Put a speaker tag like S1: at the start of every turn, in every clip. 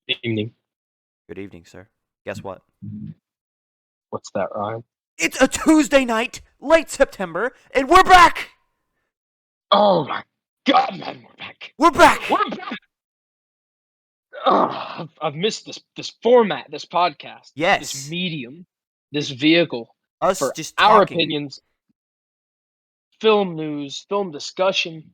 S1: Evening.
S2: Good evening, sir. Guess what?
S1: What's that, Ryan?
S2: It's a Tuesday night, late September, and we're back!
S1: Oh my God, man, we're back.
S2: We're back!
S1: We're back. I've missed this format, this podcast, this
S2: Yes.
S1: medium, this vehicle
S2: Us
S1: for
S2: just
S1: our
S2: talking.
S1: opinions, film news, film discussion.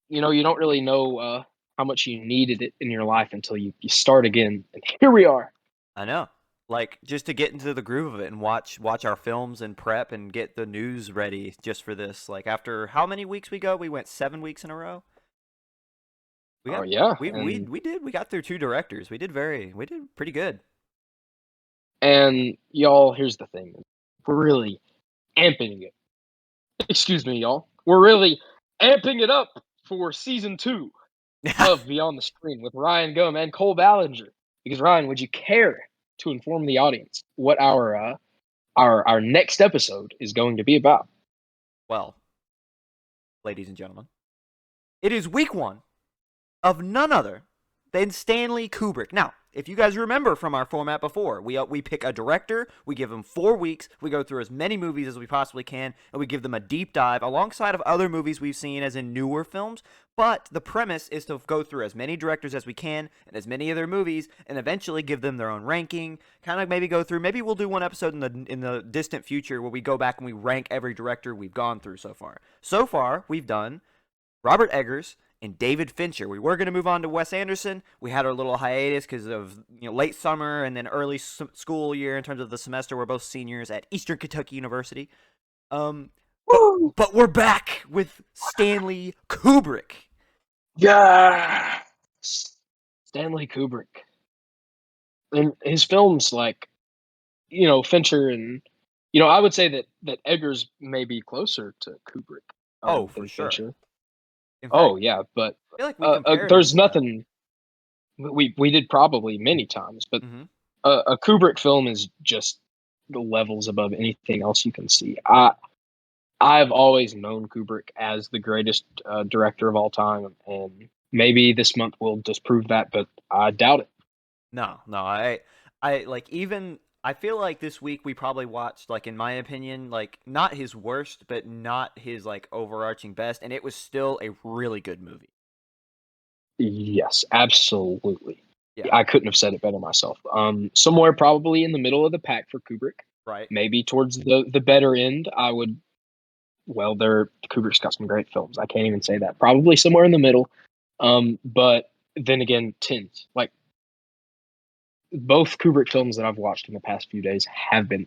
S1: You don't really know how much you needed it in your life until you start again. And here we are.
S2: I know. Like, just to get into the groove of it and watch our films and prep and get the news ready just for this. Like, after how many weeks we go? We went 7 weeks in a row? We
S1: Oh
S2: got
S1: yeah,
S2: we got through two directors. We did pretty good.
S1: and y'all. Here's the thing: we're really amping it. Excuse me, y'all. We're really amping it up for season 2 of Beyond the Screen with Ryan Gumm and Cole Ballinger. Because Ryan, would you care to inform the audience what our next episode is going to be about?
S2: Well, ladies and gentlemen, it is week 1 of none other than Stanley Kubrick. Now, if you guys remember from our format before, we pick a director, we give them 4 weeks, we go through as many movies as we possibly can, and we give them a deep dive alongside of other movies we've seen as in newer films. But the premise is to go through as many directors as we can and as many of their movies, and eventually give them their own ranking. Kind of maybe go through. Maybe we'll do one episode in the distant future where we go back and we rank every director we've gone through so far. So far, we've done Robert Eggers and David Fincher. We were going to move on to Wes Anderson. We had our little hiatus because of late summer and then early school year in terms of the semester. We're both seniors at Eastern Kentucky University. Um, but
S1: Woo!
S2: but we're back with Stanley Kubrick.
S1: Yeah, Stanley Kubrick. And his films, like Fincher, and I would say that Eggers may be closer to Kubrick
S2: Oh, for
S1: than
S2: sure.
S1: Fincher.
S2: In
S1: Oh
S2: fact,
S1: yeah, but
S2: I feel like we compared them
S1: there's
S2: to that.
S1: nothing we did probably many times, but
S2: Mm-hmm.
S1: a Kubrick film is just the levels above anything else you can see. I've always known Kubrick as the greatest director of all time, and maybe this month will disprove that, but I doubt it.
S2: No, no, I like even. I feel like this week we probably watched, like, in my opinion, like, not his worst, but not his, like, overarching best, and it was still a really good movie.
S1: Yes, absolutely.
S2: Yeah,
S1: I couldn't have said it better myself. Somewhere probably in the middle of the pack for Kubrick,
S2: right.
S1: maybe towards the better end. I would. Well, Kubrick's got some great films. I can't even say that. Probably somewhere in the middle. But then again, tens. Like both Kubrick films that I've watched in the past few days have been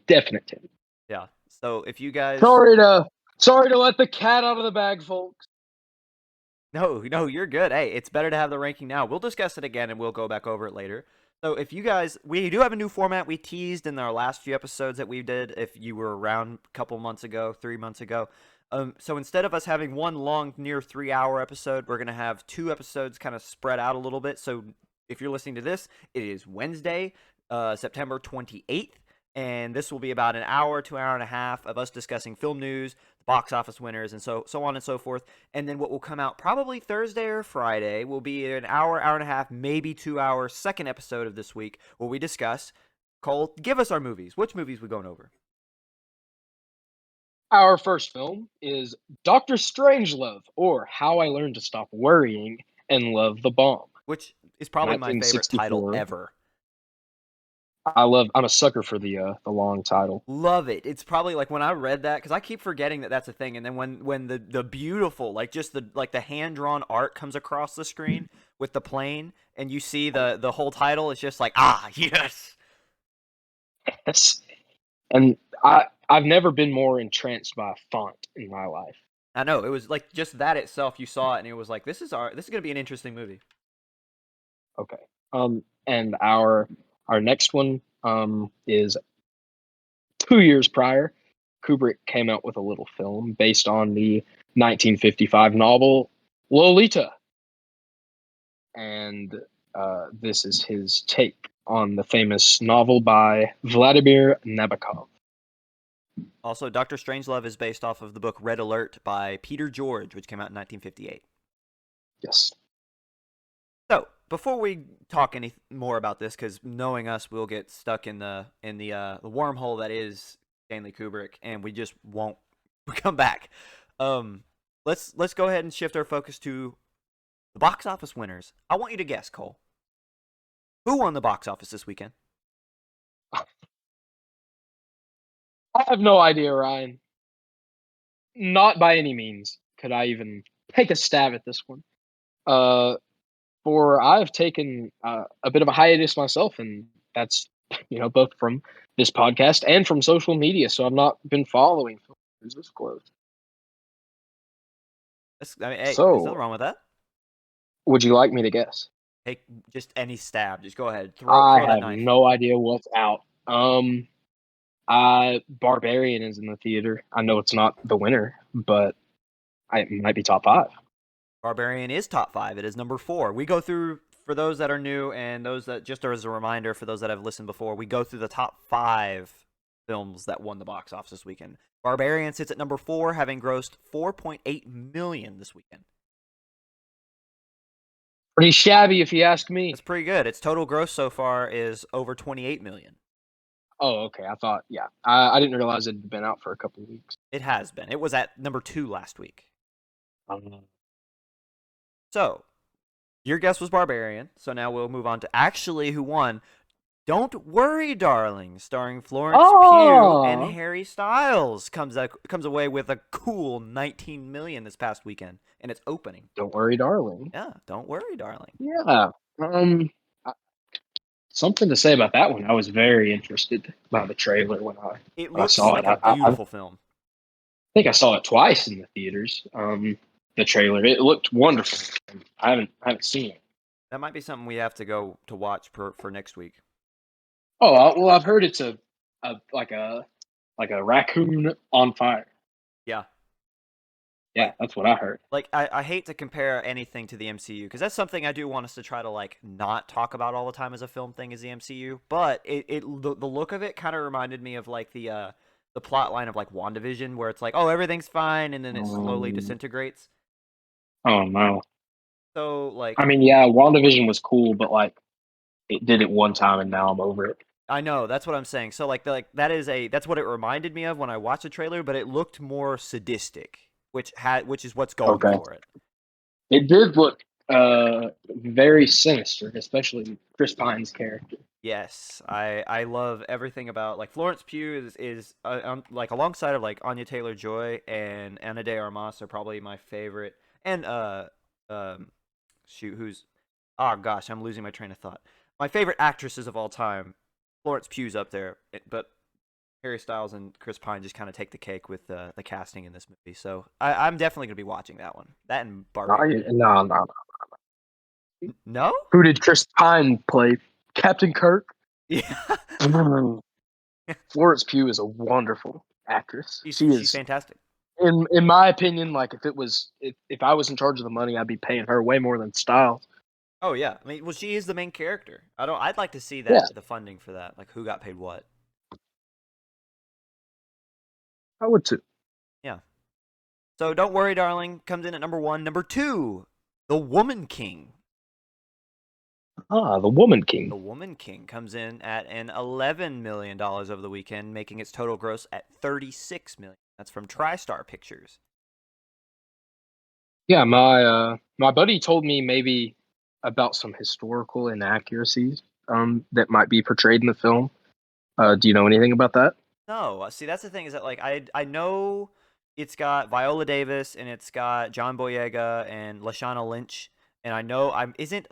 S1: definite tens.
S2: Yeah. So if you guys,
S1: Sorry to let the cat out of the bag, folks.
S2: no, you're good. Hey, it's better to have the ranking now. We'll discuss it again and we'll go back over it later. So if you guys, we do have a new format we teased in our last few episodes that we did. If you were around a couple months ago, 3 months ago. So instead of us having one long, near 3 hour episode, we're gonna have two episodes kind of spread out a little bit. So if you're listening to this, it is Wednesday, September 28th. And this will be about an hour to hour and a half of us discussing film news, box office winners, and so on and so forth. And then what will come out probably Thursday or Friday will be an hour, hour and a half, maybe 2 hour second episode of this week where we discuss. Cole, give us our movies. Which movies we going over?
S1: Our first film is Doctor Strangelove, or How I Learned to Stop Worrying and Love the Bomb,
S2: Which is probably my favorite title
S1: 1964.
S2: ever.
S1: I'm a sucker for the long title.
S2: Love it. It's probably like when I read that because I keep forgetting that that's a thing, and then when the beautiful just the hand drawn art comes across the screen with the plane, and you see the whole title, it's just like yes.
S1: Yes. And I've never been more entranced by a font in my life.
S2: I know it was like just that itself. You saw it, and it was like this is gonna be an interesting movie.
S1: Okay. And our next one is 2 years prior. Kubrick came out with a little film based on the 1955 novel Lolita, and this is his take on the famous novel by Vladimir Nabokov.
S2: Also, Doctor Strangelove is based off of the book Red Alert by Peter George, which came out in 1958.
S1: Yes.
S2: So before we talk any more about this, because knowing us, we'll get stuck in the wormhole that is Stanley Kubrick, and we just won't come back. Let's go ahead and shift our focus to the box office winners. I want you to guess, Cole. Who won the box office this weekend?
S1: I have no idea, Ryan. Not by any means could I even take a stab at this one. For I've taken a bit of a hiatus myself, and that's both from this podcast and from social media. So I've not been following films this close.
S2: Hey, there's nothing
S1: So,
S2: wrong with that.
S1: would you like me to guess?
S2: Take just any stab. Just go ahead.
S1: I
S2: Throw that
S1: have
S2: knife.
S1: no idea what's out. Barbarian is in the theater. I know it's not the winner, but it might be top 5.
S2: Barbarian is top 5. It is number 4. We go through, for those that are new and those that, just as a reminder for those that have listened before, we go through the top 5 films that won the box office this weekend. Barbarian sits at number 4, having grossed $4.8 million this weekend.
S1: Pretty shabby, if you ask me.
S2: That's pretty good. Its total gross so far is over $28 million.
S1: Oh, okay. I thought, yeah. I didn't realize it had been out for a couple of weeks.
S2: It has been. It was at number 2 last week.
S1: Um,
S2: So, your guess was Barbarian. So now we'll move on to actually who won. Don't Worry, Darling, starring Florence Pugh and Harry Styles, comes away with a cool $19 million this past weekend in its opening.
S1: Don't Worry, Darling.
S2: Yeah, Don't Worry, Darling.
S1: Yeah. Something to say about that one. I was very interested by the trailer when I
S2: looks
S1: saw
S2: like
S1: it.
S2: a beautiful film.
S1: I think I saw it twice in the theaters. The trailer, it looked wonderful. I haven't seen it.
S2: That might be something we have to go to watch for next week.
S1: Oh well, I've heard it's a like a raccoon on fire.
S2: Yeah.
S1: Yeah, that's what I heard.
S2: Like, I hate to compare anything to the MCU, because that's something I do want us to try to, like, not talk about all the time as a film thing is the MCU, but the look of it kind of reminded me of, like, the plot line of, like, WandaVision, where it's like, oh, everything's fine, and then it slowly disintegrates.
S1: Oh no.
S2: So, like,
S1: I mean, yeah, WandaVision was cool, but like it did it one time and now I'm over it.
S2: I know, that's what I'm saying. So, like that's what it reminded me of when I watched the trailer, but it looked more sadistic, which is what's going for it.
S1: It did look very sinister, especially Chris Pine's character.
S2: Yes, I love everything about, like, Florence Pugh is like, alongside of, like, Anya Taylor-Joy and Ana de Armas are probably my favorite, and who's, oh gosh, I'm losing my train of thought. My favorite actresses of all time, Florence Pugh's up there, but Harry Styles and Chris Pine just kind of take the cake with the casting in this movie. So I'm definitely gonna be watching that one. That and Barbarian.
S1: No.
S2: No?
S1: Who did Chris Pine play? Captain Kirk?
S2: Yeah.
S1: Florence Pugh is a wonderful actress.
S2: She's fantastic.
S1: In my opinion, like if I was in charge of the money, I'd be paying her way more than Styles.
S2: Oh yeah, I mean, well, she is the main character. I'd like to see that,
S1: Yeah.
S2: the funding for that, like who got paid what.
S1: I would too.
S2: Yeah. So Don't Worry, Darling comes in at number 1. Number 2, The Woman King.
S1: The Woman King.
S2: The Woman King comes in at an $11 million over the weekend, making its total gross at $36 million. That's from TriStar Pictures.
S1: Yeah, my buddy told me maybe about some historical inaccuracies that might be portrayed in the film. Do you know anything about that?
S2: No, see, that's the thing, is that, like, I know it's got Viola Davis and it's got John Boyega and Lashana Lynch, and I know isn't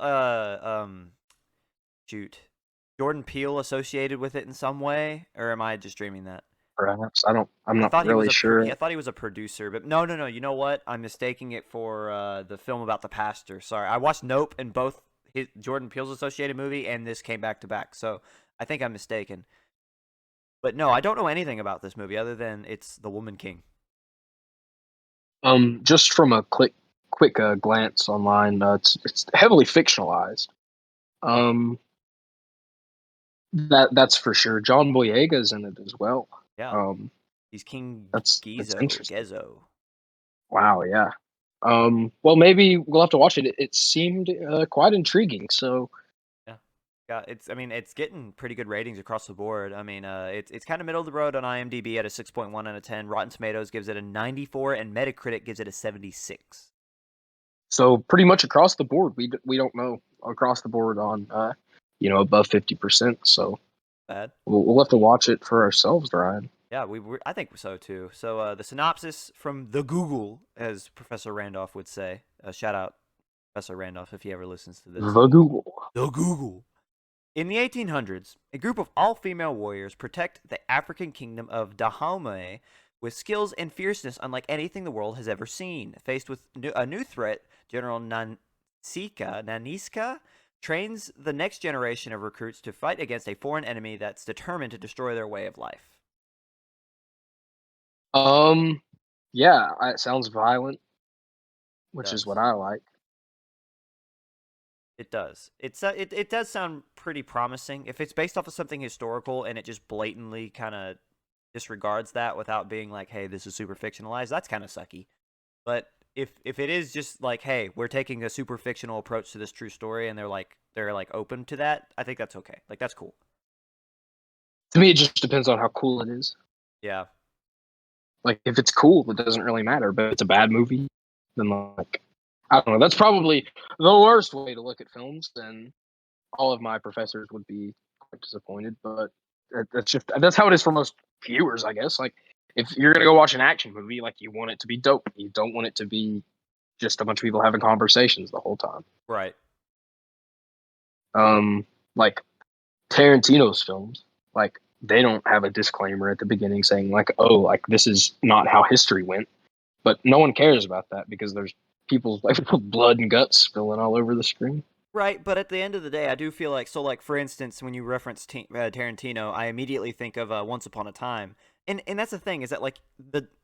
S2: Jordan Peele associated with it in some way, or am I just dreaming that?
S1: Perhaps I'm not really sure.
S2: I thought he was a producer, but no. You know what? I'm mistaking it for the film about the pastor. Sorry, I watched Nope, and both Jordan Peele's associated movie and this came back to back. So I think I'm mistaken. But no, I don't know anything about this movie other than it's The Woman King.
S1: Just from a quick glance online, it's heavily fictionalized. That's for sure. John Boyega's in it as well.
S2: Yeah. He's King
S1: That's
S2: Gizzo.
S1: interesting.
S2: Gizzo.
S1: Wow, yeah. Well, maybe we'll have to watch it. It seemed quite intriguing. So
S2: Yeah. Yeah, I mean, it's getting pretty good ratings across the board. I mean, it's kind of middle of the road on IMDb at a 6.1 out of 10. Rotten Tomatoes gives it a 94, and Metacritic gives it a 76.
S1: so pretty much across the board, we don't know across the board on above 50%. So
S2: Bad.
S1: we'll have to watch it for ourselves, Ryan.
S2: Yeah, I think so too. So the synopsis from the Google, as Professor Randolph would say. Shout out Professor Randolph if he ever listens to this.
S1: The Google.
S2: The Google. In the 1800s, a group of all-female warriors protect the African kingdom of Dahomey with skills and fierceness unlike anything the world has ever seen. Faced with a new threat, General Naniska trains the next generation of recruits to fight against a foreign enemy that's determined to destroy their way of life.
S1: Yeah, it sounds violent,
S2: It
S1: which is what
S2: does.
S1: I like.
S2: It does. It does sound pretty promising. If it's based off of something historical and it just blatantly kind of disregards that without being like, "Hey, this is super fictionalized," that's kind of sucky. But if it is just like, "Hey, we're taking a super fictional approach to this true story," and they're like open to that, I think that's okay. Like that's cool.
S1: To me, it just depends on how cool it is.
S2: Yeah.
S1: Like if it's cool, it doesn't really matter. But if it's a bad movie, then like I don't know. That's probably the worst way to look at films. And all of my professors would be quite disappointed. But that's how it is for most viewers, I guess. Like if you're gonna go watch an action movie, like you want it to be dope. You don't want it to be just a bunch of people having conversations the whole time.
S2: Right.
S1: Like Tarantino's films, like they don't have a disclaimer at the beginning saying like, "Oh, like this is not how history went." But no one cares about that because there's people's like blood and guts spilling all over the screen.
S2: Right, but at the end of the day, I do feel like like for instance, when you reference Tarantino, I immediately think of Once Upon a Time, and that's the thing is that like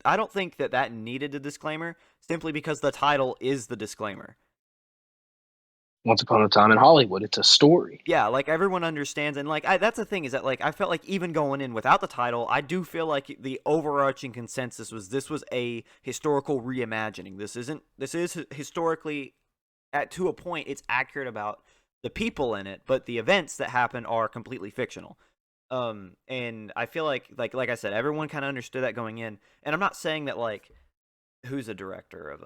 S2: I don't think that needed a disclaimer simply because the title is the disclaimer.
S1: Once Upon a Time in Hollywood, it's a story.
S2: Yeah, like everyone understands, and like that's the thing is that like I felt like even going in without the title, I do feel like the overarching consensus was this was a historical reimagining. This is historically to a point it's accurate about the people in it, but the events that happen are completely fictional. And I feel like I said, everyone kind of understood that going in, and I'm not saying that like who's a director of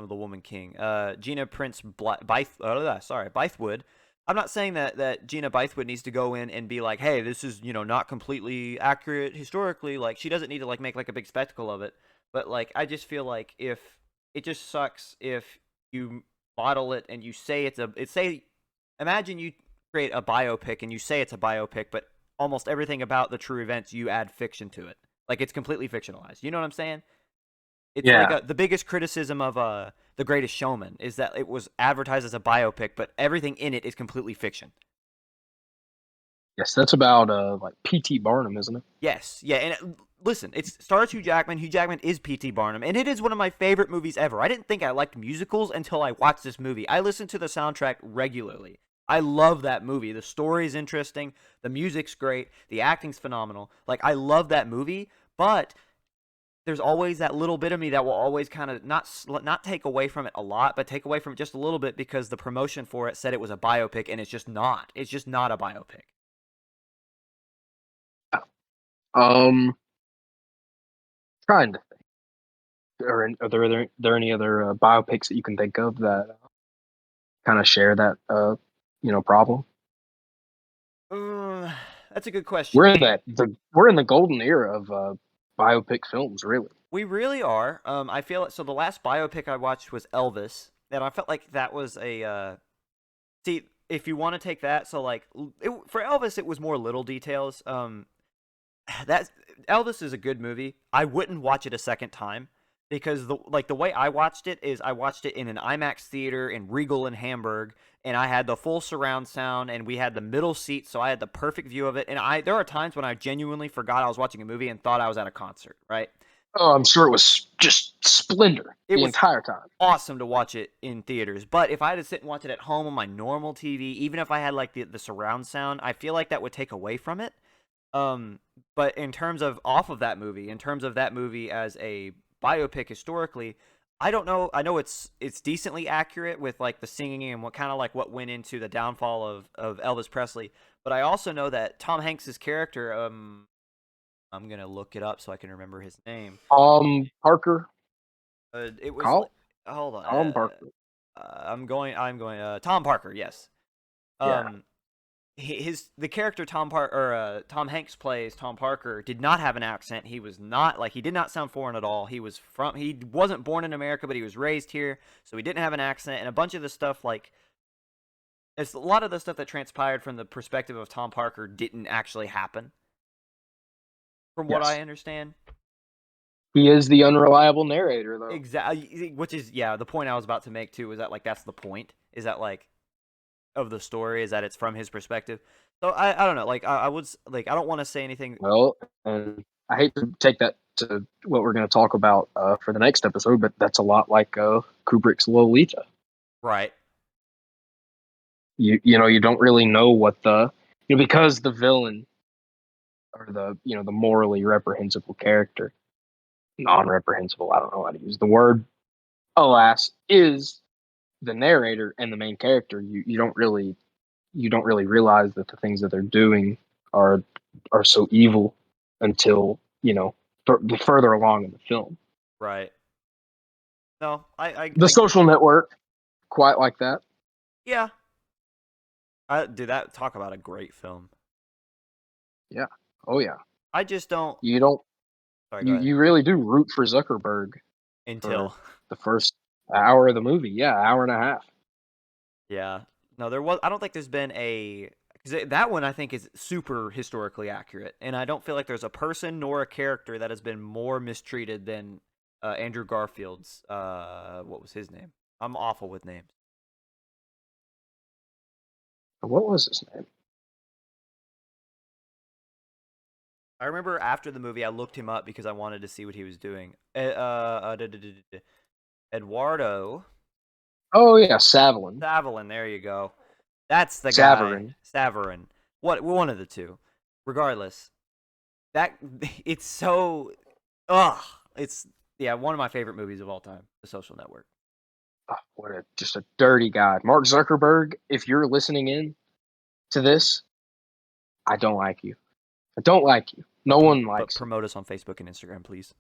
S2: the Woman King, Gina Bythewood. I'm not saying that Gina Bythewood needs to go in and be like, hey, this is not completely accurate historically. Like she doesn't need to like make like a big spectacle of it. But like I just feel like if it just sucks if you model it and you say imagine you create a biopic and you say it's a biopic, but almost everything about the true events you add fiction to it. Like it's completely fictionalized. You know what I'm saying? It's like
S1: Yeah.
S2: the biggest criticism of The Greatest Showman is that it was advertised as a biopic, but everything in it is completely fiction.
S1: Yes, that's about like P.T. Barnum, isn't it?
S2: Yes, yeah, and listen, it stars Hugh Jackman. Hugh Jackman is P.T. Barnum, and it is one of my favorite movies ever. I didn't think I liked musicals until I watched this movie. I listen to the soundtrack regularly. I love that movie. The story's interesting, the music's great, the acting's phenomenal. Like I love that movie, but there's always that little bit of me that will always kind of not take away from it a lot, but take away from it just a little bit because the promotion for it said it was a biopic, and it's just not. It's just not a biopic.
S1: Um, trying to think. Are there any other biopics that you can think of that kind of share that problem?
S2: Uh, that's a good
S1: We're
S2: question.
S1: in we're in the golden era of biopic films, really.
S2: We really are. I feel so. The last biopic I watched was Elvis, and I felt like that was a. See, if you want to take that, so like for Elvis, it was more little details. That Elvis is a good movie. I wouldn't watch it a second time because the way I watched it is I watched it in an IMAX theater in Regal in Hamburg, and I had the full surround sound, and we had the middle seat, so I had the perfect view of it. And there are times when I genuinely forgot I was watching a movie and thought I was at a concert. Right?
S1: Oh, I'm sure it was just splendor
S2: It
S1: the
S2: was
S1: entire time.
S2: awesome to watch it in theaters. But if I had to sit and watch it at home on my normal TV, even if I had like the surround sound, I feel like that would take away from it. Um, but in terms of off of that movie, in terms of that movie as a biopic historically, I don't know. I know it's decently accurate with like the singing and what kind of like what went into the downfall of Elvis Presley. But I also know that Tom Hanks's character, I'm gonna look it up so I can remember his name.
S1: Parker.
S2: It was
S1: Call
S2: hold on.
S1: Tom Parker.
S2: Tom Parker. Yes.
S1: Yeah.
S2: The character Tom Hanks plays Tom Parker did not have an accent. He was not like he did not sound foreign at all. He wasn't born in America, but he was raised here, so he didn't have an accent. And a bunch of the stuff it's a lot of the stuff that transpired from the perspective of Tom Parker didn't actually happen, from what I
S1: Yes.
S2: understand.
S1: He is the unreliable narrator, though.
S2: Exactly, which is the point I was about to make too. Is that like that's the point? Is that like of the story is that it's from his perspective. So I don't know. Like I was like I don't want to say anything.
S1: Well, and I hate to take that to what we're going to talk about for the next episode, but that's a lot like Kubrick's Lolita.
S2: Right.
S1: You don't really know what because the villain or the morally reprehensible character, non-reprehensible, I don't know how to use the word, alas, is the narrator and the main character. You don't really realize that the things that they're doing are so evil until further along in the film.
S2: Right. No,
S1: The Social Network, quite like that.
S2: yeah. I do that. Talk about a great film.
S1: Yeah. Oh yeah.
S2: I just don't.
S1: You don't.
S2: Sorry, go
S1: You
S2: ahead.
S1: you really do root for Zuckerberg for
S2: Until
S1: the first hour of the movie. Yeah, hour and a half.
S2: yeah. No, there was. I don't think there's been because that one I think is super historically accurate, and I don't feel like there's a person nor a character that has been more mistreated than Andrew Garfield's. What was his name? I'm awful with names.
S1: What was his name?
S2: I remember after the movie, I looked him up because I wanted to see what he was doing. Eduardo
S1: Oh yeah, Savelin.
S2: Savelin. There you go. That's the guy.
S1: Savarin.
S2: Savarin. What? One of the two. Regardless, that it's so. Ugh. It's one of my favorite movies of all time, The Social Network.
S1: Oh, just a dirty guy. Mark Zuckerberg, if you're listening in to this, I don't like you. I don't like you. No one
S2: But
S1: likes you.
S2: promote us on Facebook and Instagram, please.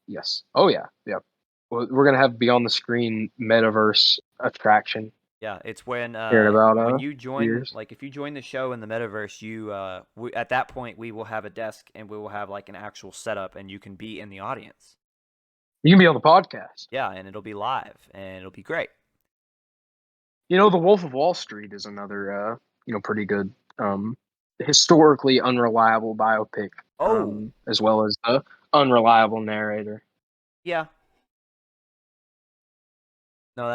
S1: Yes. Oh yeah. Yep. We're gonna have beyond the screen metaverse attraction
S2: Yeah, it's
S1: here in about
S2: when you join,
S1: years.
S2: like if you join the show in the metaverse, at that point we will have a desk and we will have like an actual setup, and you can be in the audience.
S1: You can be on the podcast.
S2: Yeah, and it'll be live and it'll be great.
S1: The Wolf of Wall Street is another pretty good historically unreliable biopic,
S2: Oh,
S1: as well as the unreliable narrator.
S2: yeah. No,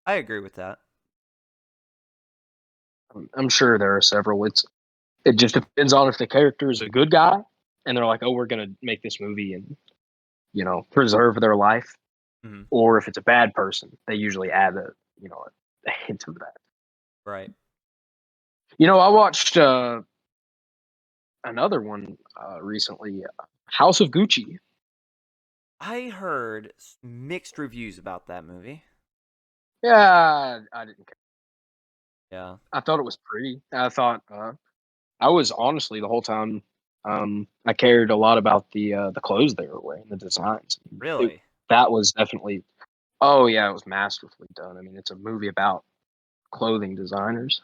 S2: I agree with that.
S1: I'm sure there are several. It just depends on if the character is a good guy and they're like, oh, we're gonna make this movie and preserve their life,
S2: Hmm.
S1: or if it's a bad person, they usually add a hint of that.
S2: Right.
S1: I watched another one recently, House of Gucci.
S2: I heard mixed reviews about that movie.
S1: Yeah, I didn't care.
S2: Yeah.
S1: I thought it was pretty. I thought I was honestly the whole time. I cared a lot about the clothes they were wearing, the designs.
S2: Really?
S1: That was definitely. Oh yeah, it was masterfully done. I mean, it's a movie about clothing designers.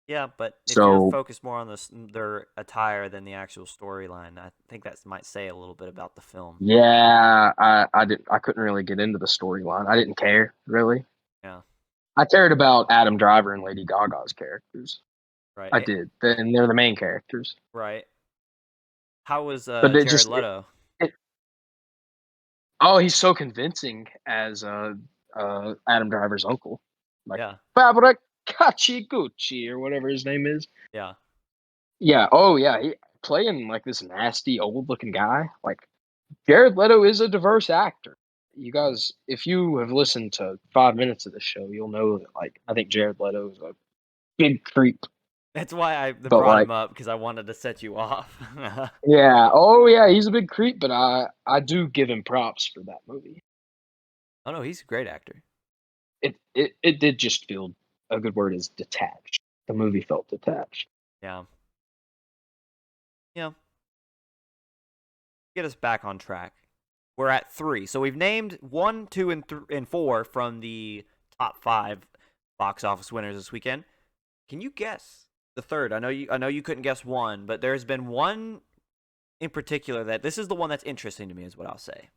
S2: Yeah, but if you're
S1: So
S2: focused more on their attire than the actual storyline, I think that might say a little bit about the film.
S1: yeah, I couldn't really get into the storyline. I didn't care really.
S2: Yeah.
S1: I cared about Adam Driver and Lady Gaga's characters.
S2: Right.
S1: I did, and they're the main characters.
S2: Right. How was
S1: But it
S2: Jared
S1: just
S2: Leto?
S1: it oh, he's so convincing as Adam Driver's uncle, like
S2: Yeah.
S1: Fabra Gucci or whatever his name is.
S2: Yeah.
S1: Yeah. Oh yeah, he playing like this nasty old looking guy. Like Jared Leto is a diverse actor. You guys, if you have listened to 5 minutes of the show, you'll know that like I think Jared Leto is a big creep.
S2: That's why I
S1: But
S2: brought
S1: like,
S2: him up, because I wanted to set you off.
S1: yeah, oh yeah, he's a big creep, but I do give him props for that movie.
S2: Oh no, he's a great actor.
S1: It did just feel, a good word is detached. The movie felt detached.
S2: Yeah. Yeah. Get us back on track. We're at 3. So we've named 1, 2, and 4 from the top 5 box office winners this weekend. Can you guess the third? I know you couldn't guess one, but there's been one in particular that this is the one that's interesting to me, is what I'll say.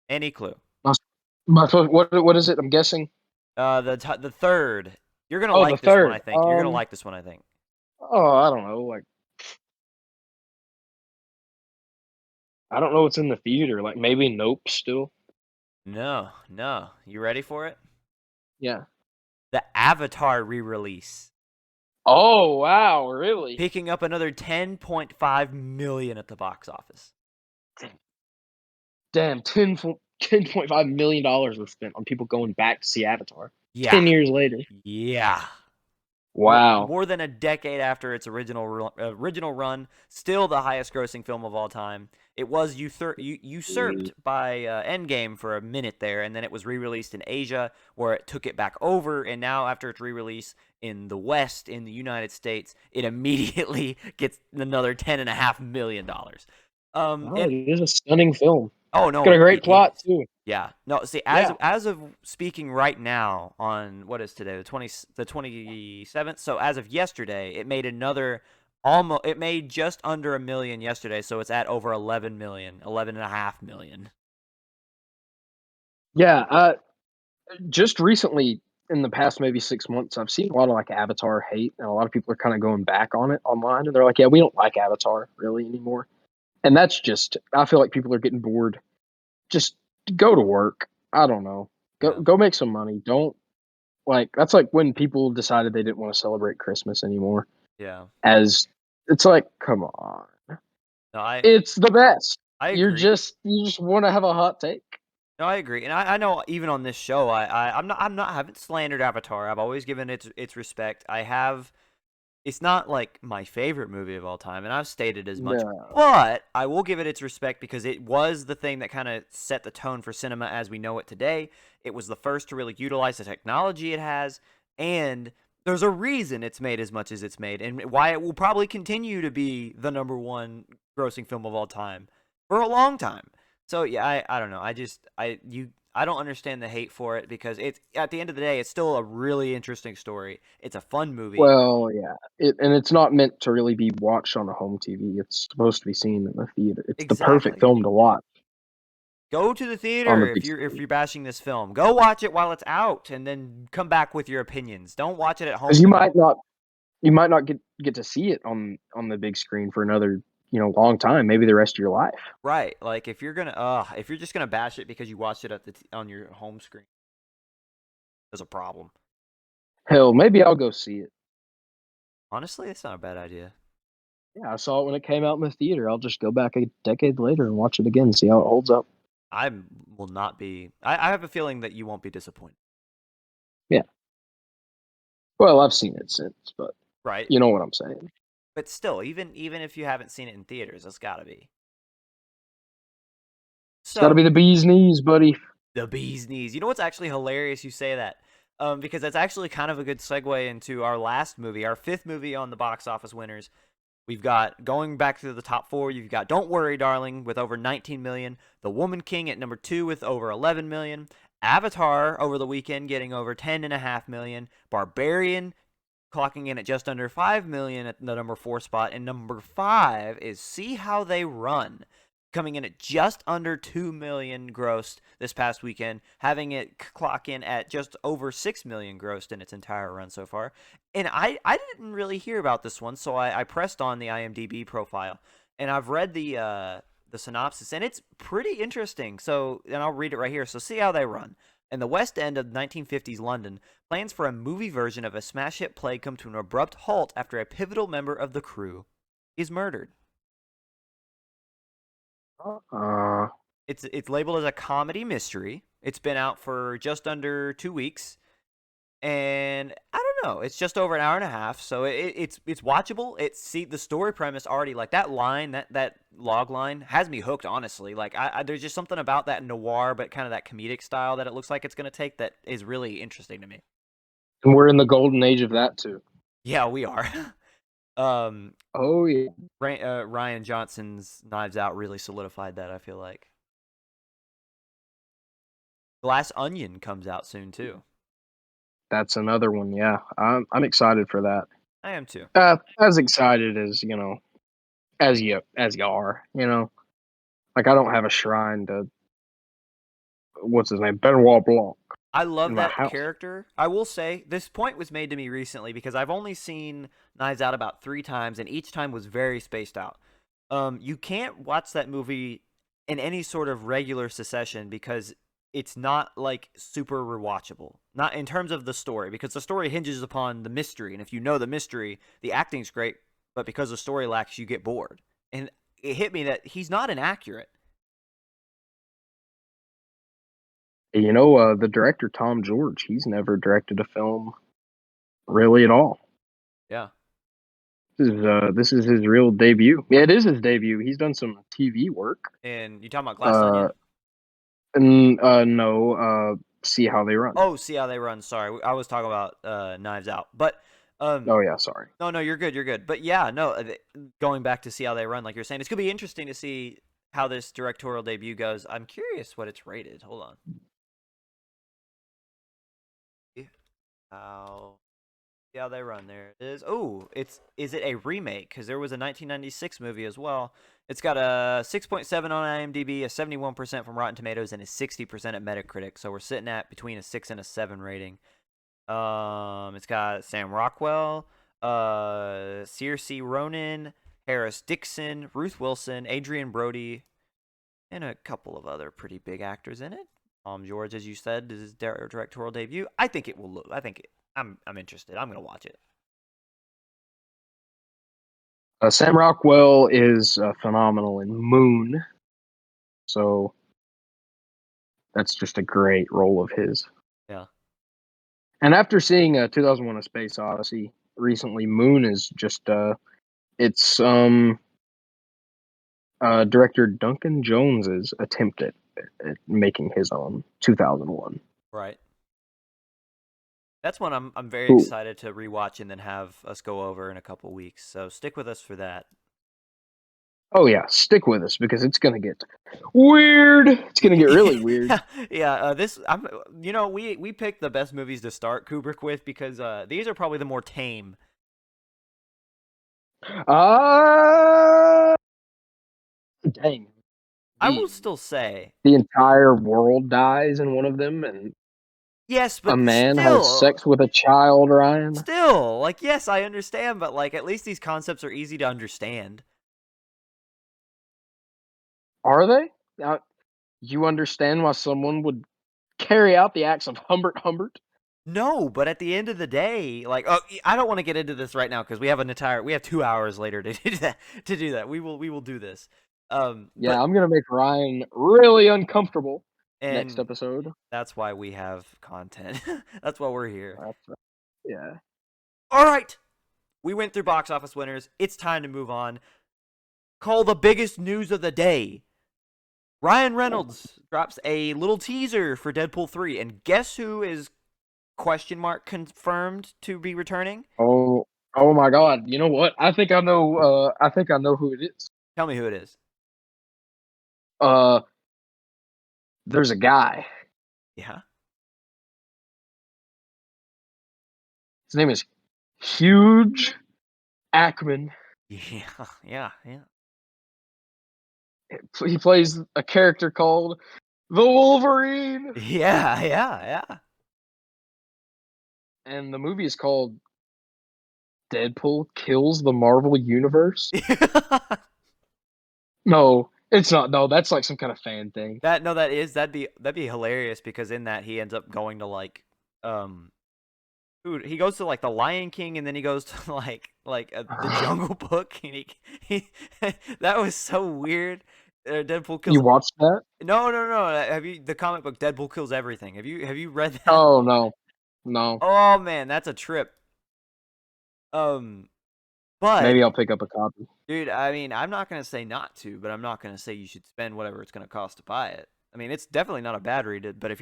S2: Any clue?
S1: My, what is it? I'm guessing.
S2: The third. You're gonna
S1: Oh, the
S2: like this one, I
S1: third.
S2: think. You're gonna like this one, I think.
S1: Oh, I don't know. Like, I don't know what's in the theater. Like maybe Nope still.
S2: No, no. You ready for it?
S1: Yeah.
S2: The Avatar re-release,
S1: Oh wow, really?
S2: picking up another 10.5 million at the box office.
S1: Damn, 10.5 million was spent on people going back to see Avatar.
S2: Yeah,
S1: 10 years later.
S2: yeah.
S1: Wow.
S2: More than a decade after its original run, still the highest grossing film of all time. It was usurped by Endgame for a minute there, and then it was re-released in Asia, where it took it back over, and now after its re-release in the West, in the United States, it immediately gets another $10.5 million.
S1: Oh,
S2: And
S1: it is a stunning film.
S2: oh
S1: It's
S2: no,
S1: got a great
S2: it is.
S1: plot too.
S2: Yeah. No, see, as
S1: Yeah.
S2: as of speaking right now, on what is today, the 27th. So as of yesterday, it made another almost it made just under a million yesterday, so it's at over 11 million, 11.5 million.
S1: Yeah. Just recently, in the past maybe 6 months, I've seen a lot of like Avatar hate, and a lot of people are kind of going back on it online, and they're like, "Yeah, we don't like Avatar really anymore." And that's just, I feel like people are getting bored. Just go to work. I don't know.
S2: Yeah.
S1: Go make some money. Don't, like, that's like when people decided they didn't want to celebrate Christmas anymore.
S2: Yeah.
S1: As it's like, come on,
S2: No, I
S1: it's the best.
S2: I agree.
S1: You just want to have a hot take.
S2: No, I agree, and I know even on this show, I haven't slandered Avatar. I've always given it its respect. I have. It's not like my favorite movie of all time, and I've stated as much,
S1: No.
S2: but I will give it its respect because it was the thing that kind of set the tone for cinema as we know it today. It was the first to really utilize the technology it has, and there's a reason it's made as much as it's made, and why it will probably continue to be the number one grossing film of all time for a long time. So yeah, I don't know. I don't understand the hate for it, because it's, at the end of the day, it's still a really interesting story. It's a fun movie.
S1: Well, yeah. And it's not meant to really be watched on a home TV. It's supposed to be seen in the theater. It's the perfect
S2: Exactly.
S1: film to watch
S2: Go to the
S1: on
S2: theater
S1: the
S2: if
S1: big
S2: you're
S1: screen.
S2: bashing this film. Go watch it while it's out, and then come back with your opinions. Don't watch it at
S1: Because
S2: home.
S1: you might not get to see it on the big screen for another, long time, maybe the rest of your life.
S2: Right. Like if you're just gonna bash it because you watched it on your home screen, there's a problem.
S1: Hell, maybe I'll go see it.
S2: Honestly, it's not a bad idea.
S1: Yeah, I saw it when it came out in the theater. I'll just go back a decade later and watch it again and see how it holds up.
S2: I will not be. I have a feeling that you won't be disappointed.
S1: Yeah. Well, I've seen it since, but
S2: Right.
S1: you know what I'm saying.
S2: But still, even if you haven't seen it in theaters, it's got to be.
S1: It's got to
S2: So
S1: be the bee's knees, buddy.
S2: the bee's knees. You know what's actually hilarious? You say that, because that's actually kind of a good segue into our last movie, our fifth movie on the box office winners. We've got, going back to the top four, you've got Don't Worry, Darling with over 19 million, The Woman King at number 2 with over 11 million, Avatar over the weekend getting over 10.5 million, Barbarian clocking in at just under 5 million at the number 4 spot, and number 5 is See How They Run, coming in at just under 2 million grossed this past weekend, having it clock in at just over 6 million grossed in its entire run so far. And I didn't really hear about this one, so I pressed on the IMDb profile, and I've read the synopsis, and it's pretty interesting. So, and I'll read it right here. So, See How They Run. In the West End of 1950s London, plans for a movie version of a smash hit play come to an abrupt halt after a pivotal member of the crew is murdered.
S1: Uh,
S2: It's labeled as a comedy mystery. It's been out for just under 2 weeks, and I don't know. It's just over an hour and a half, so it's watchable. See the story premise already, like that line, that log line has me hooked. Honestly, like there's just something about that noir, but kind of that comedic style that it looks like it's gonna take that is really interesting to me.
S1: And we're in the golden age of that too.
S2: Yeah, we are. um,
S1: Oh yeah,
S2: Ryan Johnson's Knives Out really solidified that. I feel like Glass Onion comes out soon too.
S1: that's another one. Yeah, I'm excited for that.
S2: I am too.
S1: As excited as as you are. Like I don't have a shrine to what's his name, Benoit Blanc,
S2: I love
S1: in my
S2: that
S1: house.
S2: character. I will say this point was made to me recently because I've only seen Knives Out about 3 times, and each time was very spaced out. You can't watch that movie in any sort of regular succession because it's not like super rewatchable. Not in terms of the story, because the story hinges upon the mystery, and if you know the mystery, the acting's great, but because the story lacks, you get bored. And it hit me that he's not inaccurate.
S1: The director Tom George, he's never directed a film really at all.
S2: Yeah.
S1: This is his real debut. Yeah, it is his debut. He's done some TV work.
S2: And you talking about Glass
S1: Uh,
S2: Onion?
S1: and no, See How They Run.
S2: Oh, See How They Run. Sorry, I was talking about Knives Out. But
S1: Oh yeah, sorry.
S2: no, you're good. You're good. But yeah, no. Going back to See How They Run, like you're saying, it's gonna be interesting to see how this directorial debut goes. I'm curious what it's rated. Hold on. How See How They Run? There it is. Oh, is it a remake? Because there was a 1996 movie as well. It's got a 6.7 on IMDb, a 71% from Rotten Tomatoes, and a 60% at Metacritic. So we're sitting at between a 6 and a 7 rating. It's got Sam Rockwell, Saoirse Ronan, Harris Dixon, Ruth Wilson, Adrian Brody, and a couple of other pretty big actors in it. George, as you said, this is his directorial debut. I think it will look. I'm interested. I'm gonna watch it.
S1: Sam Rockwell is phenomenal in Moon, so that's just a great role of his.
S2: Yeah.
S1: And after seeing 2001: A Space Odyssey recently, Moon is just it's director Duncan Jones's attempt at making his own 2001.
S2: Right. That's one I'm very
S1: Cool.
S2: excited to rewatch and then have us go over in a couple weeks. So stick with us for that.
S1: Oh yeah, stick with us because it's gonna get weird. It's gonna get really weird.
S2: Yeah, we picked the best movies to start Kubrick with because these are probably the more tame.
S1: Uh Dang.
S2: I will
S1: The,
S2: still say
S1: the entire world dies in one of them, and
S2: yes,
S1: a
S2: but
S1: man has sex with a child, Ryan.
S2: still, like yes, I understand, but like at least these concepts are easy to understand.
S1: Are they? Now, you understand why someone would carry out the acts of Humbert Humbert?
S2: No, but at the end of the day, like I don't want to get into this right now because we have 2 hours later to do that. To do that, we will do this.
S1: Yeah,
S2: But
S1: I'm gonna make Ryan really uncomfortable next
S2: and
S1: episode.
S2: that's why we have content. That's why we're here.
S1: That's right. Yeah.
S2: All right, we went through box office winners. It's time to move on. Call the biggest news of the day. Ryan Reynolds drops a little teaser for Deadpool 3, and guess who is question mark confirmed to be returning?
S1: Oh my God! You know what? I think I know. I think I know who it is.
S2: Tell me who it is.
S1: Uh, there's a guy.
S2: Yeah.
S1: His name is Huge Ackman.
S2: Yeah, yeah.
S1: He plays a character called the Wolverine,
S2: Yeah.
S1: and the movie is called Deadpool Kills the Marvel Universe. No, it's not. No, that's like some kind of fan thing.
S2: That'd be hilarious because in that he ends up going to like dude, he goes to like the Lion King and then he goes to like the Jungle Book and he that was so weird. Deadpool kills.
S1: You watched that?
S2: No. Have you the comic book Deadpool kills everything? Have you read that?
S1: Oh no, no.
S2: Oh man, that's a trip. Um, but
S1: Maybe I'll pick up a copy.
S2: dude, I mean, I'm not gonna say not to, but I'm not gonna say you should spend whatever it's gonna cost to buy it. I mean, it's definitely not a bad read, but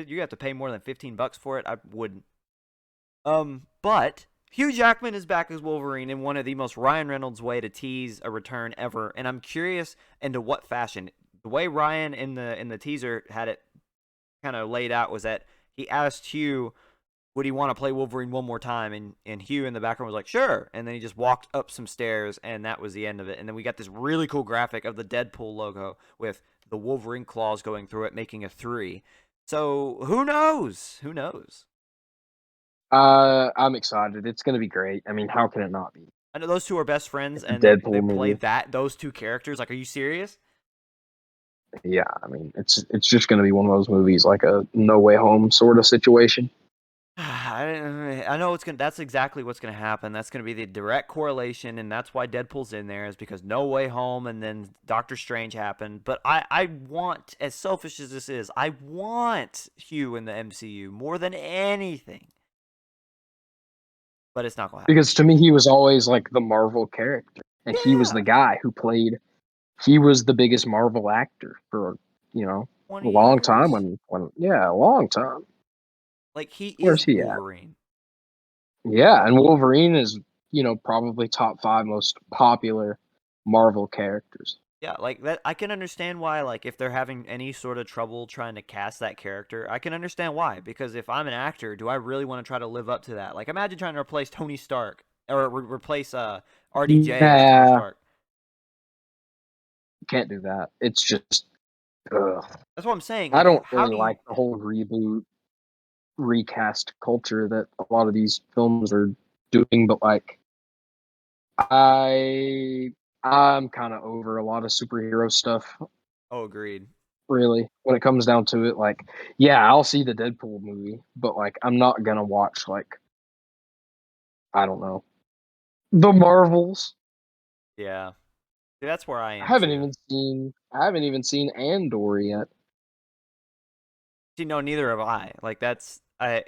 S2: you have to pay more than $15 for it, I wouldn't. But Hugh Jackman is back as Wolverine in one of the most Ryan Reynolds way to tease a return ever, and I'm curious into what fashion. The way Ryan in the teaser had it kind of laid out was that he asked Hugh, would he want to play Wolverine one more time, and Hugh in the background was like, sure, and then he just walked up some stairs, and that was the end of it. And then we got this really cool graphic of the Deadpool logo with the Wolverine claws going through it, making a 3. So who knows? Who knows?
S1: I'm excited. It's gonna be great. I mean, how can it not be?
S2: I know those two are best friends,
S1: It's a
S2: and they
S1: Deadpool
S2: play
S1: movie.
S2: those two characters. Like, are you serious?
S1: Yeah, I mean, it's just gonna be one of those movies, like a No Way Home sort of situation.
S2: I know it's gonna. That's exactly what's gonna happen. That's gonna be the direct correlation, and that's why Deadpool's in there, is because No Way Home and then Doctor Strange happened. But I want, as selfish as this is, I want Hugh in the MCU more than anything. But it's not gonna happen.
S1: Because to me, he was always like the Marvel character, and he was the
S2: Yeah,
S1: guy who played. He was the biggest Marvel actor for a
S2: 20
S1: long time.
S2: years.
S1: Yeah, a long time.
S2: Like, he is
S1: Where's he at?
S2: Wolverine.
S1: Yeah, and Wolverine is probably top 5 most popular Marvel characters.
S2: Yeah, like that. I can understand why, like, if they're having any sort of trouble trying to cast that character, I can understand why. Because if I'm an actor, do I really want to try to live up to that? Like, imagine trying to replace Tony Stark or replace RDJ as Tony
S1: Yeah,
S2: Stark.
S1: can't do that. It's just, ugh.
S2: That's what I'm saying.
S1: I
S2: Like,
S1: don't
S2: how
S1: really
S2: do you?
S1: like the whole reboot, recast culture that a lot of these films are doing. But like, I, I'm kind of over a lot of superhero stuff.
S2: Oh, agreed.
S1: Really, when it comes down to it, like, yeah, I'll see the Deadpool movie, but like, I'm not gonna watch like, I don't know, the Marvels.
S2: Yeah, see, that's where I
S1: I
S2: am
S1: haven't
S2: too.
S1: even seen I haven't even seen Andor yet.
S2: See, no, neither have I. Like, that's I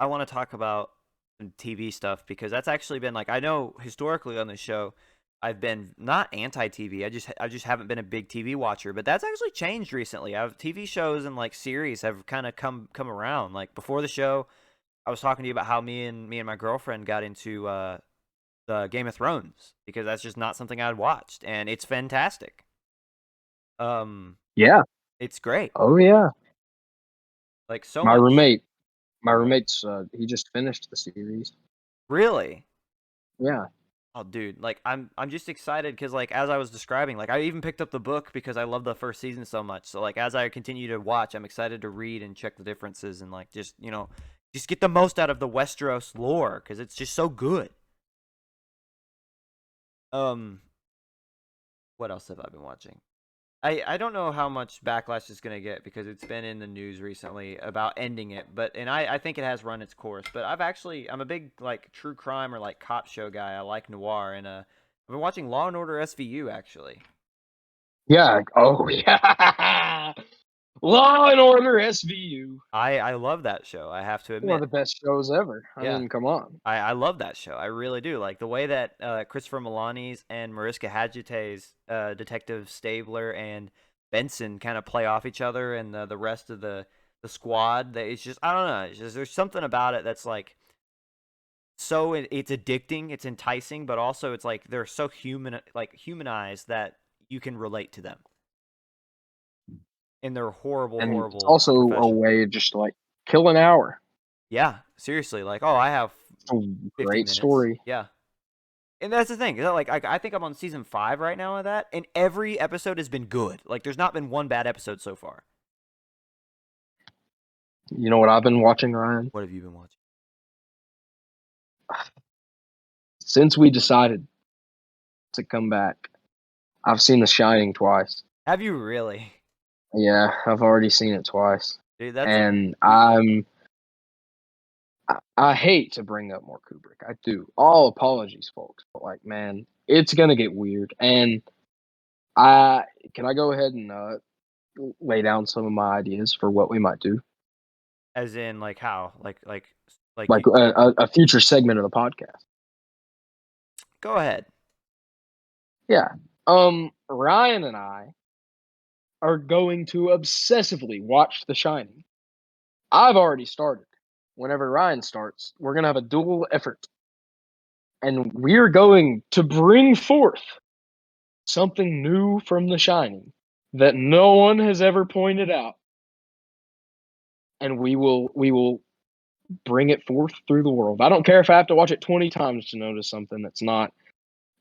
S2: want to talk about some TV stuff because that's actually been like, I know historically on the show I've been not anti-TV. I just haven't been a big TV watcher, but that's actually changed recently. I've TV shows and like series have kind of come around. Like before the show, I was talking to you about how me and my girlfriend got into the Game of Thrones because that's just not something I'd watched, and it's fantastic. Um,
S1: Yeah.
S2: it's great.
S1: Oh yeah.
S2: Like so
S1: My
S2: much.
S1: roommate, my
S2: Oh, go ahead.
S1: roommate's he just finished the series.
S2: Really?
S1: Yeah.
S2: Oh, dude, like I'm just excited because like as I was describing, like I even picked up the book because I love the first season so much. So like as I continue to watch, I'm excited to read and check the differences and like just just get the most out of the Westeros lore because it's just so good. Um, what else have I been watching? I don't know how much backlash it's gonna get because it's been in the news recently about ending it, but I think it has run its course. But I'm a big like true crime or like cop show guy. I like noir and I've been watching Law and Order SVU actually.
S1: Yeah. Oh yeah. Law and Order SVU.
S2: I love that show. I have to
S1: One of
S2: admit.
S1: the best shows ever. I
S2: Yeah,
S1: mean, come on.
S2: I love that show. I really do. Like the way that Christopher Milani's and Mariska Hargitay's Detective Stabler and Benson kind of play off each other, and the rest of the squad. That it's just I don't know. It's just, there's something about it that's like it's addicting. It's enticing, but also it's like they're so humanized that you can relate to them in their horrible,
S1: And it's
S2: horrible
S1: also a
S2: profession.
S1: way to just like kill an hour.
S2: Yeah, seriously. Like, oh, I have
S1: It's a
S2: 50
S1: great
S2: minutes.
S1: story.
S2: Yeah. And that's the thing. Like, I think I'm on season 5 right now of that, and every episode has been good. Like, there's not been one bad episode so far.
S1: You know what I've been watching, Ryan?
S2: What have you been watching?
S1: Since we decided to come back, I've seen The Shining twice.
S2: Have you really?
S1: Yeah, I've already seen it twice.
S2: Dude, that's
S1: And
S2: we
S1: I hate to bring up more Kubrick. I do. All apologies, folks. But like, man, it's gonna get weird. And I can I go ahead and lay down some of my ideas for what we might do,
S2: As in, like how? Like
S1: like
S2: you,
S1: a future segment of the podcast.
S2: go ahead.
S1: Yeah. Ryan and I are going to obsessively watch The Shining. I've already started. Whenever Ryan starts, we're gonna have a dual effort, and we're going to bring forth something new from The Shining that no one has ever pointed out, and we will bring it forth through the world. I don't care if I have to watch it 20 times to notice something that's not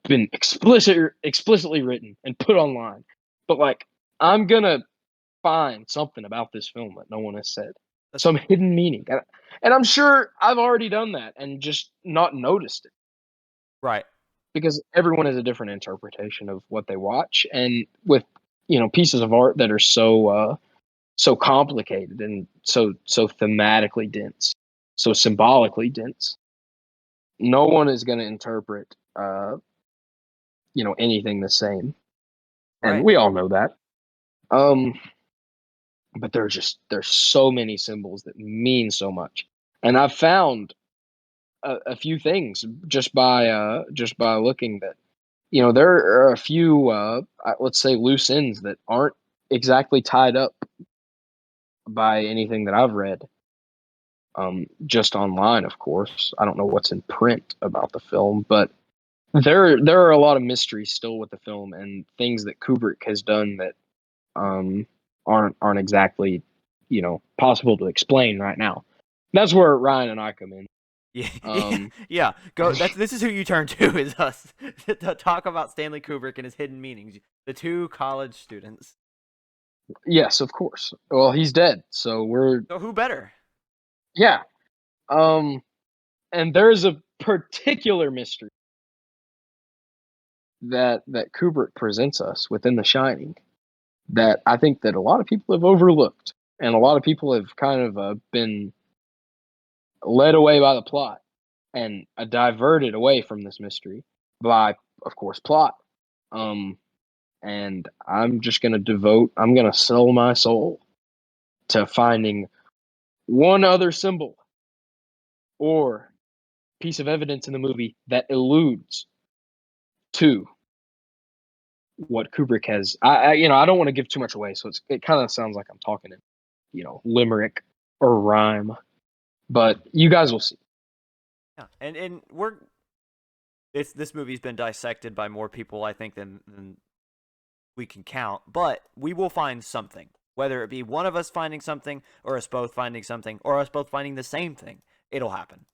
S1: been explicitly written and put online. But like, I'm gonna find something about this film that no one has said,
S2: That's
S1: some hidden meaning, and I'm sure I've already done that and just not noticed it
S2: right.
S1: because everyone has a different interpretation of what they watch, and with pieces of art that are so complicated and so thematically dense, so symbolically dense. No one is going to interpret anything the same, and
S2: Right.
S1: we all know that. Um, but there's so many symbols that mean so much, and I've found a few things just by looking that there are a few let's say loose ends that aren't exactly tied up by anything that I've read. Just online, of course. I don't know what's in print about the film, but there are a lot of mysteries still with the film and things that Kubrick has done that um, aren't exactly possible to explain right now. That's where Ryan and I come in.
S2: Yeah, yeah,
S1: Um,
S2: yeah. Go. This is who you turn to is us to talk about Stanley Kubrick and his hidden meanings. The two college students.
S1: yes, of course. Well, he's dead, so we're
S2: So who better?
S1: yeah. Um, and there's a particular mystery that Kubrick presents us within The Shining that I think that a lot of people have overlooked, and a lot of people have kind of been led away by the plot and diverted away from this mystery by, of course, plot. Um, and I'm gonna sell my soul to finding one other symbol or piece of evidence in the movie that alludes to what Kubrick has. I don't want to give too much away, so it kind of sounds like I'm talking in limerick or rhyme, but you guys will see.
S2: Yeah, and we're this movie's been dissected by more people I think than we can count, but we will find something. Whether it be one of us finding something, or us both finding something, or us both finding the same thing, it'll happen.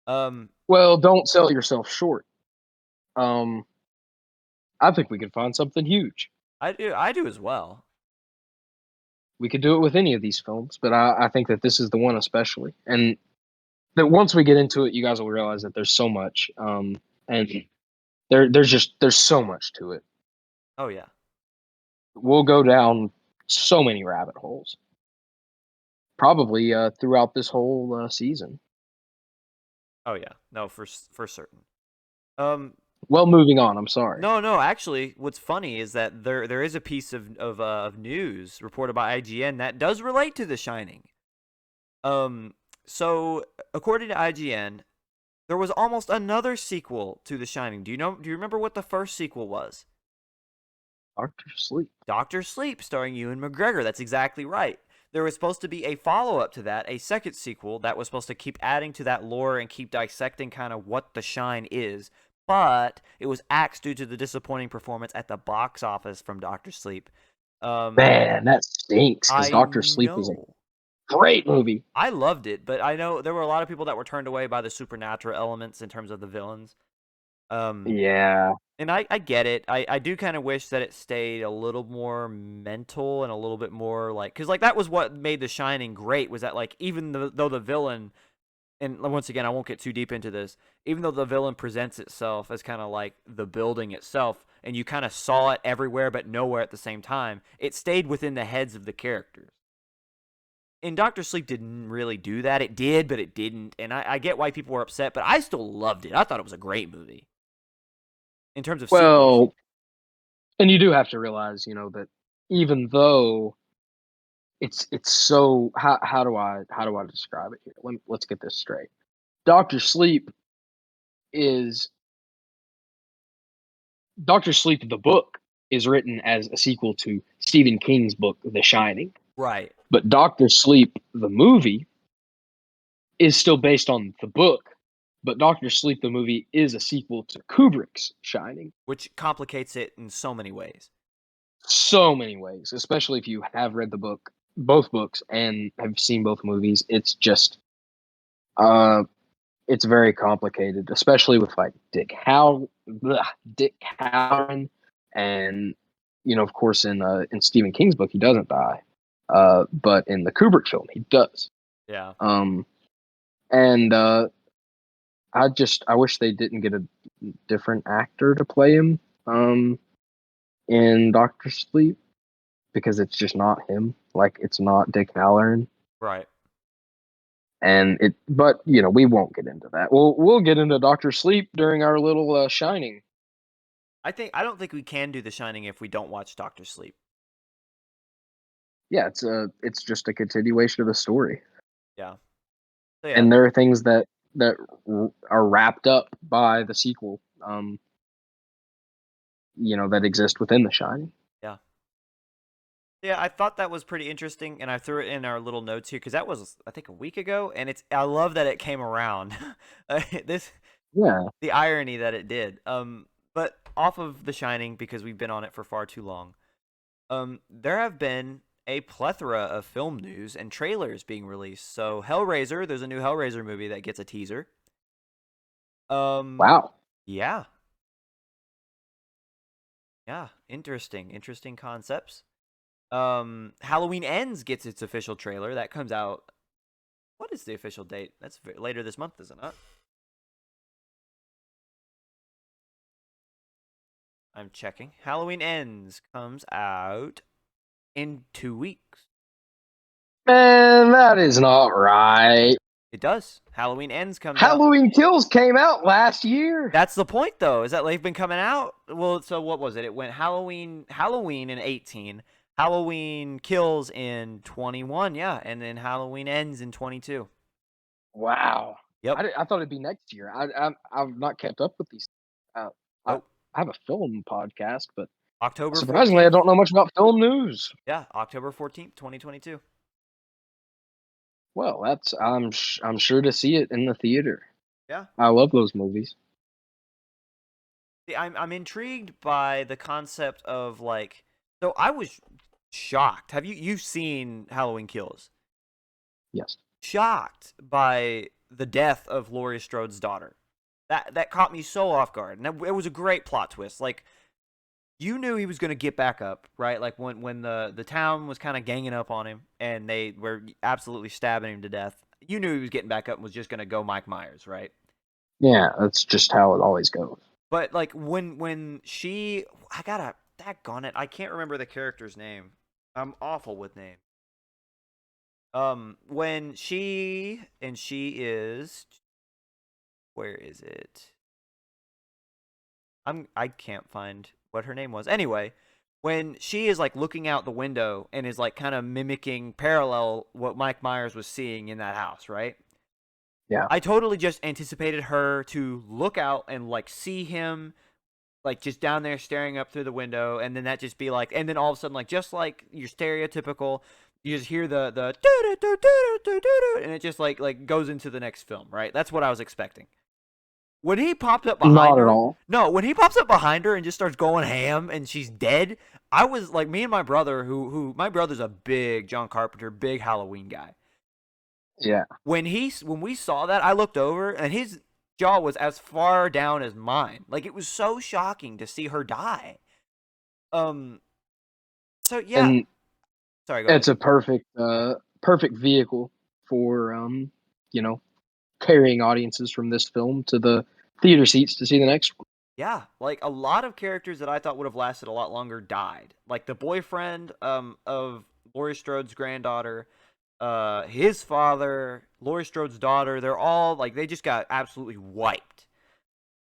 S2: Um,
S1: Well, don't sell yourself short. Um, I think we could find something huge.
S2: I do as well.
S1: We could do it with any of these films, but I think that this is the one especially, and that once we get into it, you guys will realize that there's so much, and there's so much to it.
S2: Oh yeah,
S1: We'll go down so many rabbit holes, probably throughout this whole season.
S2: oh yeah. No, for certain. Um,
S1: Well, moving on. I'm sorry.
S2: no, no. Actually, what's funny is that there is a piece of news reported by IGN that does relate to The Shining. Um, so according to IGN, there was almost another sequel to The Shining. Do you remember what the first sequel was?
S1: Doctor Sleep.
S2: Doctor Sleep, starring Ewan McGregor. That's exactly right. There was supposed to be a follow up to that, a second sequel that was supposed to keep adding to that lore and keep dissecting kind of what The Shine is. But it was axed due to the disappointing performance at the box office from Doctor Sleep. Um,
S1: Man, that stinks because
S2: I
S1: Doctor Sleep was a
S2: know.
S1: great movie.
S2: I loved it, but I know there were a lot of people that were turned away by the supernatural elements in terms of the villains. Um,
S1: Yeah.
S2: And I get it. I do kind of wish that it stayed a little more mental and a little bit more like, because like that was what made The Shining great, was that like even though the villain, and once again I won't get too deep into this, even though the villain presents itself as kind of like the building itself, and you kind of saw it everywhere but nowhere at the same time, it stayed within the heads of the characters. And Doctor Sleep didn't really do that. It did, but it didn't. And I get why people were upset, but I still loved it. I thought it was a great movie in terms of sequels.
S1: Well, And you do have to realize, that even though it's so how do I describe it here? Let's get this straight. Doctor Sleep is Doctor Sleep the book is written as a sequel to Stephen King's book The Shining,
S2: Right.
S1: but Doctor Sleep the movie is still based on the book, but Doctor Sleep the movie is a sequel to Kubrick's Shining.
S2: Which complicates it in so many ways.
S1: So many ways, especially if you have read both books, and have seen both movies. It's just, uh, it's very complicated, especially with like Dick Halloran, and of course, in Stephen King's book, he doesn't die, but in the Kubrick film, he does.
S2: Yeah.
S1: Um, and I wish they didn't get a different actor to play him, in Doctor Sleep, because it's just not him. Like, it's not Dick Halloran.
S2: Right.
S1: But we won't get into that. We'll get into Doctor Sleep during our little Shining.
S2: I don't think we can do The Shining if we don't watch Doctor Sleep.
S1: Yeah, it's just a continuation of the story,
S2: Yeah. So yeah.
S1: and there are things that are wrapped up by the sequel, that exist within the Shining.
S2: Yeah. Yeah, I thought that was pretty interesting, and I threw it in our little notes here because that was, I think, a week ago, and I love that it came around.
S1: Yeah.
S2: The irony that it did. But off of The Shining, because we've been on it for far too long, there have been a plethora of film news and trailers being released. So Hellraiser, there's a new Hellraiser movie that gets a teaser.
S1: Wow.
S2: Yeah. Yeah, interesting concepts. Halloween Ends gets its official trailer. That comes out. What is the official date? That's later this month, is it not? I'm checking. Halloween Ends comes out in 2 weeks.
S1: Man, that is not right.
S2: It does. Halloween Ends comes out.
S1: Halloween Kills came out last year.
S2: That's the point, though, is that they've been coming out. Well, so what was it? It went Halloween in 18, Halloween Kills in 21, yeah, and then Halloween Ends in 22.
S1: Wow.
S2: Yep.
S1: I thought it'd be next year. I've not kept up with these. I,
S2: Nope.
S1: I have a film podcast, but
S2: October
S1: surprisingly,
S2: 14th.
S1: I don't know much about film news.
S2: Yeah, October 14th, 2022.
S1: Well, I'm sure to see it in the theater.
S2: Yeah.
S1: I love those movies.
S2: See, I'm intrigued by the concept of like. So I was shocked. Have you've seen Halloween Kills?
S1: Yes.
S2: Shocked by the death of Laurie Strode's daughter. That caught me so off guard, and it was a great plot twist. Like, you knew he was going to get back up, right? Like when the town was kind of ganging up on him and they were absolutely stabbing him to death. You knew he was getting back up and was just going to go Mike Myers, right?
S1: Yeah, that's just how it always goes.
S2: But like when she, I gotta daggone it, I can't remember the character's name. I'm awful with names. When she is, where is it? I can't find what her name was. Anyway, when she is like looking out the window and is like kind of mimicking parallel what Mike Myers was seeing in that house, right?
S1: Yeah.
S2: I totally just anticipated her to look out and like see him like just down there staring up through the window, and then that just be like, and then all of a sudden, like just like your stereotypical, you just hear the and it just like goes into the next film, right? That's what I was expecting. When he popped up behind
S1: Not
S2: her,
S1: at all.
S2: no, when he pops up behind her and just starts going ham and she's dead, I was like, me and my brother, who my brother's a big John Carpenter, big Halloween guy.
S1: Yeah.
S2: When we saw that, I looked over and his jaw was as far down as mine. Like, it was so shocking to see her die. So yeah.
S1: And
S2: Sorry, go ahead.
S1: it's a perfect vehicle for carrying audiences from this film to the theater seats to see the next one.
S2: Yeah, like a lot of characters that I thought would have lasted a lot longer died. Like the boyfriend of Laurie Strode's granddaughter, his father, Laurie Strode's daughter, they're all like, they just got absolutely wiped.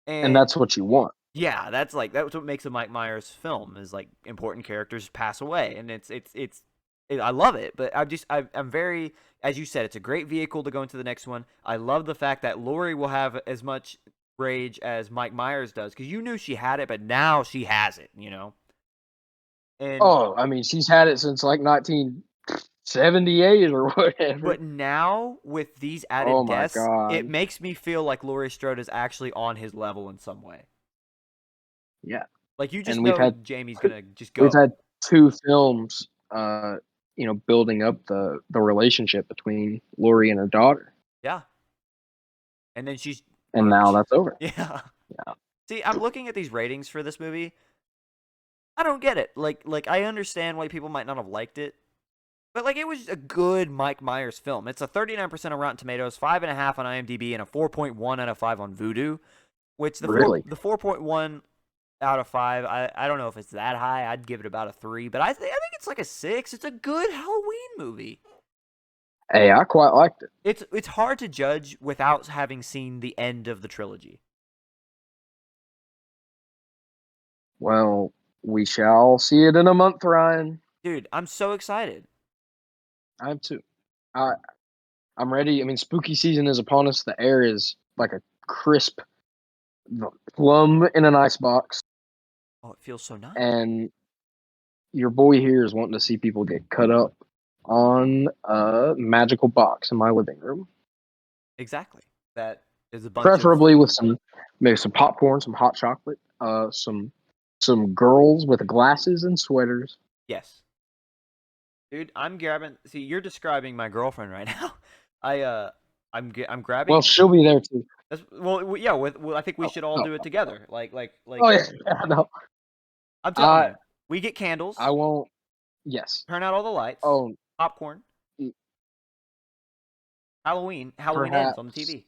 S1: And that's what you want.
S2: Yeah, that's what makes a Mike Myers film is like important characters pass away, and I love it, but I'm very, as you said, it's a great vehicle to go into the next one. I love the fact that Laurie will have as much rage as Mike Myers does because you knew she had it, but now she has it, and
S1: Oh, I mean, she's had it since like 1978 or whatever.
S2: but now with these
S1: Oh
S2: added
S1: my
S2: deaths, it
S1: god.
S2: makes me feel like Laurie Strode is actually on his level in some way.
S1: Yeah.
S2: Like you just
S1: And we've
S2: know
S1: had
S2: Jamie's gonna just
S1: we've
S2: go.
S1: had two films building up the relationship between Lori and her daughter.
S2: Yeah. And then she's
S1: And now that's over.
S2: yeah.
S1: Yeah.
S2: See, I'm looking at these ratings for this movie. I don't get it. Like I understand why people might not have liked it, but like it was a good Mike Myers film. It's a 39% on Rotten Tomatoes, 5.5 on IMDb, and a 4.1 out of 5 on Vudu. Which
S1: Really?
S2: the 4.1 out of 5, I don't know if it's that high. I'd give it about a 3, but I think it's like a 6. It's a good Halloween movie.
S1: Hey, I quite liked it.
S2: It's hard to judge without having seen the end of the trilogy.
S1: Well, we shall see it in a month, Ryan.
S2: Dude, I'm so excited.
S1: I am too. I I'm ready. I mean, spooky season is upon us. The air is like a crisp plum in an ice box,
S2: Oh, it feels so nice.
S1: and your boy here is wanting to see people get cut up on a magical box in my living room,
S2: Exactly. That is a bunch of
S1: preferably with maybe some popcorn, some hot chocolate, some girls with glasses and sweaters.
S2: yes. Dude, I'm grabbing. See, you're describing my girlfriend right now. I I'm
S1: Well,
S2: grabbing.
S1: she'll be there too.
S2: Yeah. I think we
S1: Oh,
S2: should all
S1: oh,
S2: do it
S1: oh,
S2: together. Like.
S1: oh yeah, no,
S2: I'm telling
S1: I
S2: you, we get
S1: I
S2: candles,
S1: won't. Yes.
S2: turn out all the lights,
S1: Oh,
S2: popcorn. Halloween ends on the
S1: perhaps.
S2: TV.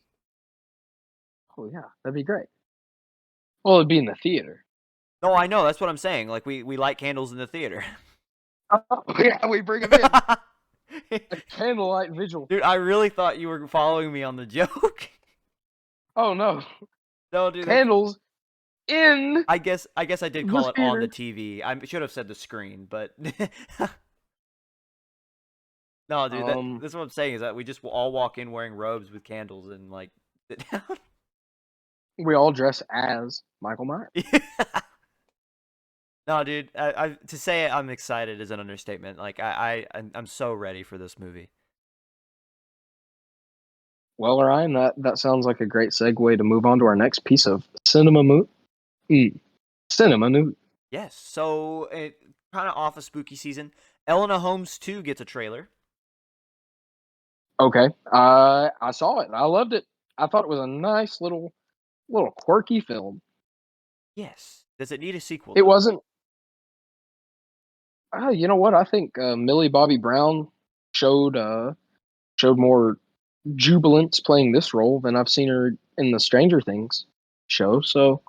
S1: Oh yeah, that'd be great. Well, it'd be in the theater.
S2: No, I know. That's what I'm saying. Like we light candles in the theater.
S1: Oh, yeah, we bring them in. A candlelight vigil.
S2: Dude, I really thought you were following me on the joke.
S1: Oh no,
S2: No, dude, that's.
S1: candles in
S2: I guess I did
S1: the
S2: call it on the
S1: theater.
S2: TV. I should have said the screen, but no, dude, that's what I'm saying is that we just all walk in wearing robes with candles and like sit down.
S1: We all dress as Michael Myers.
S2: No, dude, to say I'm excited is an understatement. Like I'm so ready for this movie.
S1: Well, Ryan, that sounds like a great segue to move on to our next piece of cinema news.
S2: Yes. So it kind of off a spooky season. Elena Holmes 2 gets a trailer.
S1: Okay, I saw it. I loved it. I thought it was a nice little quirky film.
S2: Yes. Does it need a sequel
S1: It
S2: though?
S1: wasn't. You know what? I think Millie Bobby Brown showed showed more jubilance playing this role than I've seen her in the Stranger Things show. So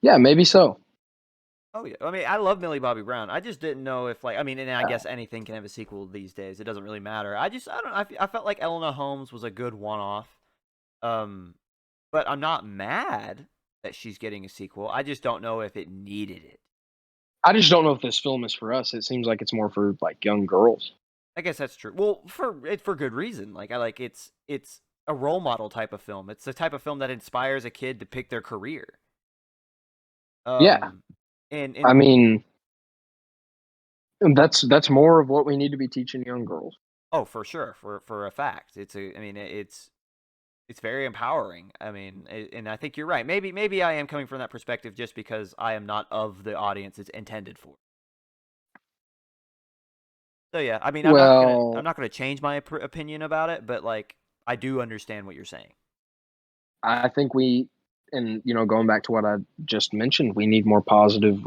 S1: yeah, maybe so.
S2: Oh yeah. I mean, I love Millie Bobby Brown. I just didn't know if like I mean, and I
S1: Yeah.
S2: guess anything can have a sequel these days. It doesn't really matter. I don't I felt like Elena Holmes was a good one-off. Um but I'm not mad that she's getting a sequel. I just don't know if it needed it.
S1: I just don't know if this film is for us. It seems like it's more for like young girls.
S2: I guess that's true. Well, for good reason. Like I like it's a role model type of film. It's the type of film that inspires a kid to pick their career.
S1: Yeah,
S2: Um and
S1: I
S2: and
S1: mean that's more of what we need to be teaching young girls.
S2: oh, for sure, for a fact. I mean it's very empowering. I mean, and I think you're right. Maybe I am coming from that perspective just because I am not of the audience it's intended for. So yeah, I mean, I'm
S1: Well,
S2: not gonna change my opinion about it, but like I do understand what you're saying.
S1: I think and going back to what I just mentioned, we need more positive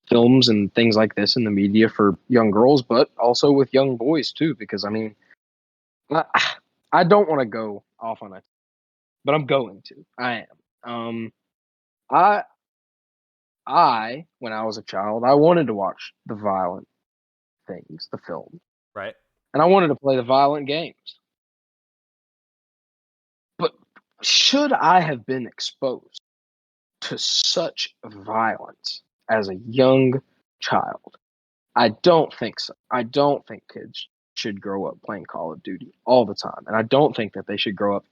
S1: films and things like this in the media for young girls, but also with young boys too. Because I mean, I, I don't want to go off on it, but I'm going to. I am. I when I was a child, I wanted to watch the violent things, the film,
S2: Right?
S1: and I wanted to play the violent games. But should I have been exposed to such violence as a young child. I don't think so. I don't think kids should grow up playing Call of Duty all the time, and I don't think that they should grow up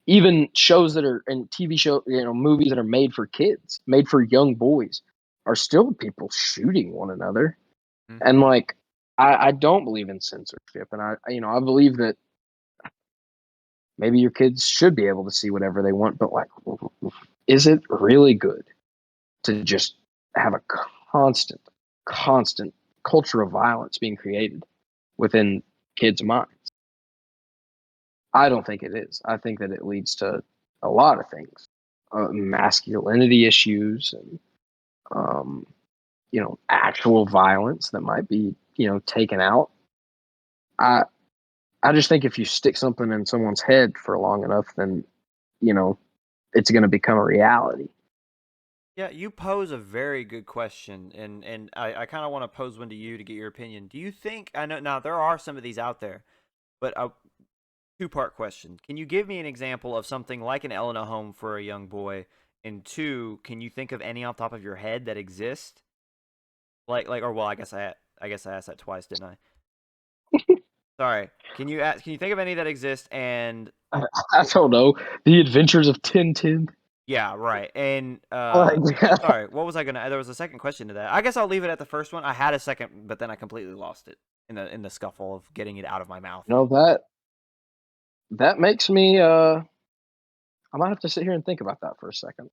S1: even shows that are in TV show, movies that are made for kids, made for young boys, are still people shooting one another, and I don't believe in censorship, and I believe that maybe your kids should be able to see whatever they want, but is it really good to just have a constant culture of violence being created within kids' minds? I don't think it is. I think that it leads to a lot of things, masculinity issues, and actual violence that might be taken out. I I just think if you stick something in someone's head for long enough, then you know it's going to become a reality.
S2: Yeah, you pose a very good question, and I kind of want to pose one to you to get your opinion. Do you think, I know now there are some of these out there, but a two-part question. Can you give me an example of something like an Elena home for a young boy? And two, can you think of any off the top of your head that exist? Or well, I guess I asked that twice, didn't I? Sorry. Can you think of any that exist? And
S1: I don't know. The Adventures of Tintin.
S2: yeah, right. And
S1: Like,
S2: sorry, what was I gonna? There was a second question to that. I guess I'll leave it at the first one. I had a second, but then I completely lost it in the scuffle of getting it out of my mouth.
S1: that makes me. I might have to sit here and think about that for a second.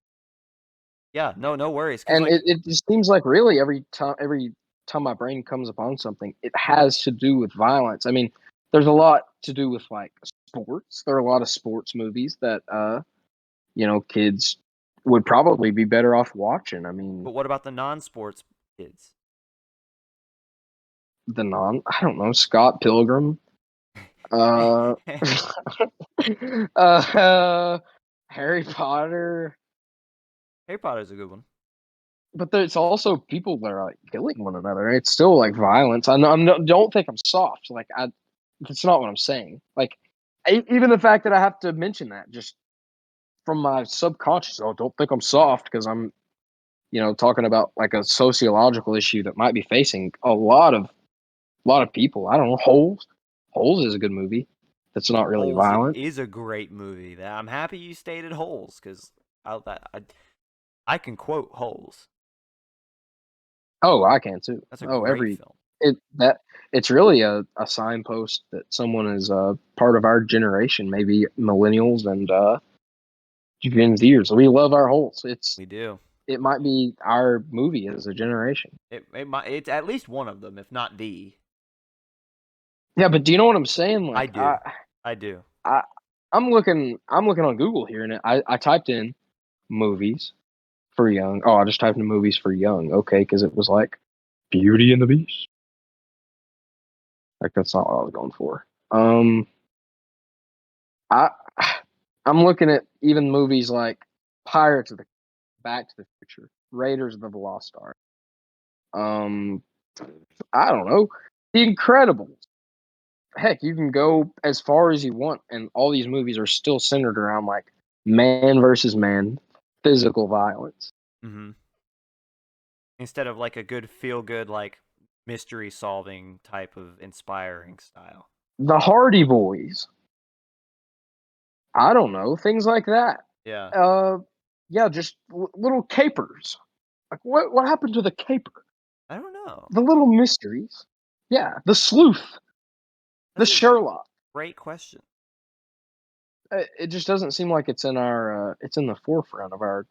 S2: Yeah, no worries. Cause
S1: And it just seems like really every time my brain comes upon something, it has to do with violence. I mean, there's a lot to do with sports. There are a lot of sports movies that kids would probably be better off watching. I mean,
S2: But what about the non-sports kids?
S1: I don't know, Scott Pilgrim, uh, uh, Harry Potter,
S2: Harry Potter's a good one.
S1: but there's also people that are killing one another. It's still violence. I know, don't think I'm soft. That's not what I'm saying. Even the fact that I have to mention that just from my subconscious. Oh, don't think I'm soft because I'm talking about a sociological issue that might be facing a lot of people. I don't know. Holes is a good movie. That's not really
S2: Holes
S1: violent.
S2: is a great movie. I'm happy you stated Holes because I can quote Holes.
S1: Oh, I can too.
S2: That's a
S1: Oh,
S2: great
S1: every
S2: film.
S1: it's really a signpost that someone is part of our generation, maybe millennials and Gen Zers. We love our holes.
S2: We do.
S1: It might be our movie as a generation.
S2: It's at least one of them, if not the.
S1: Yeah, but do you know what I'm saying?
S2: I do. I do.
S1: I I'm looking on Google here, and I typed in movies for young. Oh, I just typed in movies for young. Okay, because it was Beauty and the Beast. That's not what I was going for. I I'm looking at even movies like Pirates of the Back to the Future, Raiders of the Lost Ark. Um, I don't know, The Incredibles. Heck, you can go as far as you want, and all these movies are still centered around man versus man, physical violence.
S2: Mm-hmm. Instead of a good feel good mystery solving type of inspiring style.
S1: The Hardy Boys. I don't know, things like that.
S2: Yeah.
S1: Uh, yeah, just little capers. What happened to the caper?
S2: I don't know.
S1: The little mysteries. Yeah, the sleuth, the
S2: That's a
S1: Sherlock.
S2: great question.
S1: It just doesn't seem like it's in it's in the forefront of our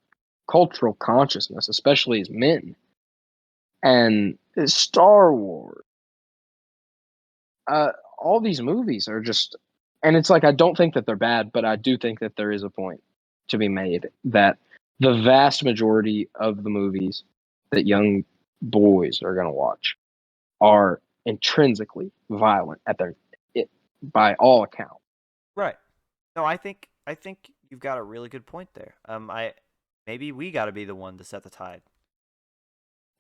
S1: cultural consciousness, especially as men. And Star Wars, all these movies are just, and it's I don't think that they're bad, but I do think that there is a point to be made that the vast majority of the movies that young boys are going to watch are intrinsically violent by all accounts.
S2: Right. No, I think you've got a really good point there. Maybe we got to be the one to set the tide.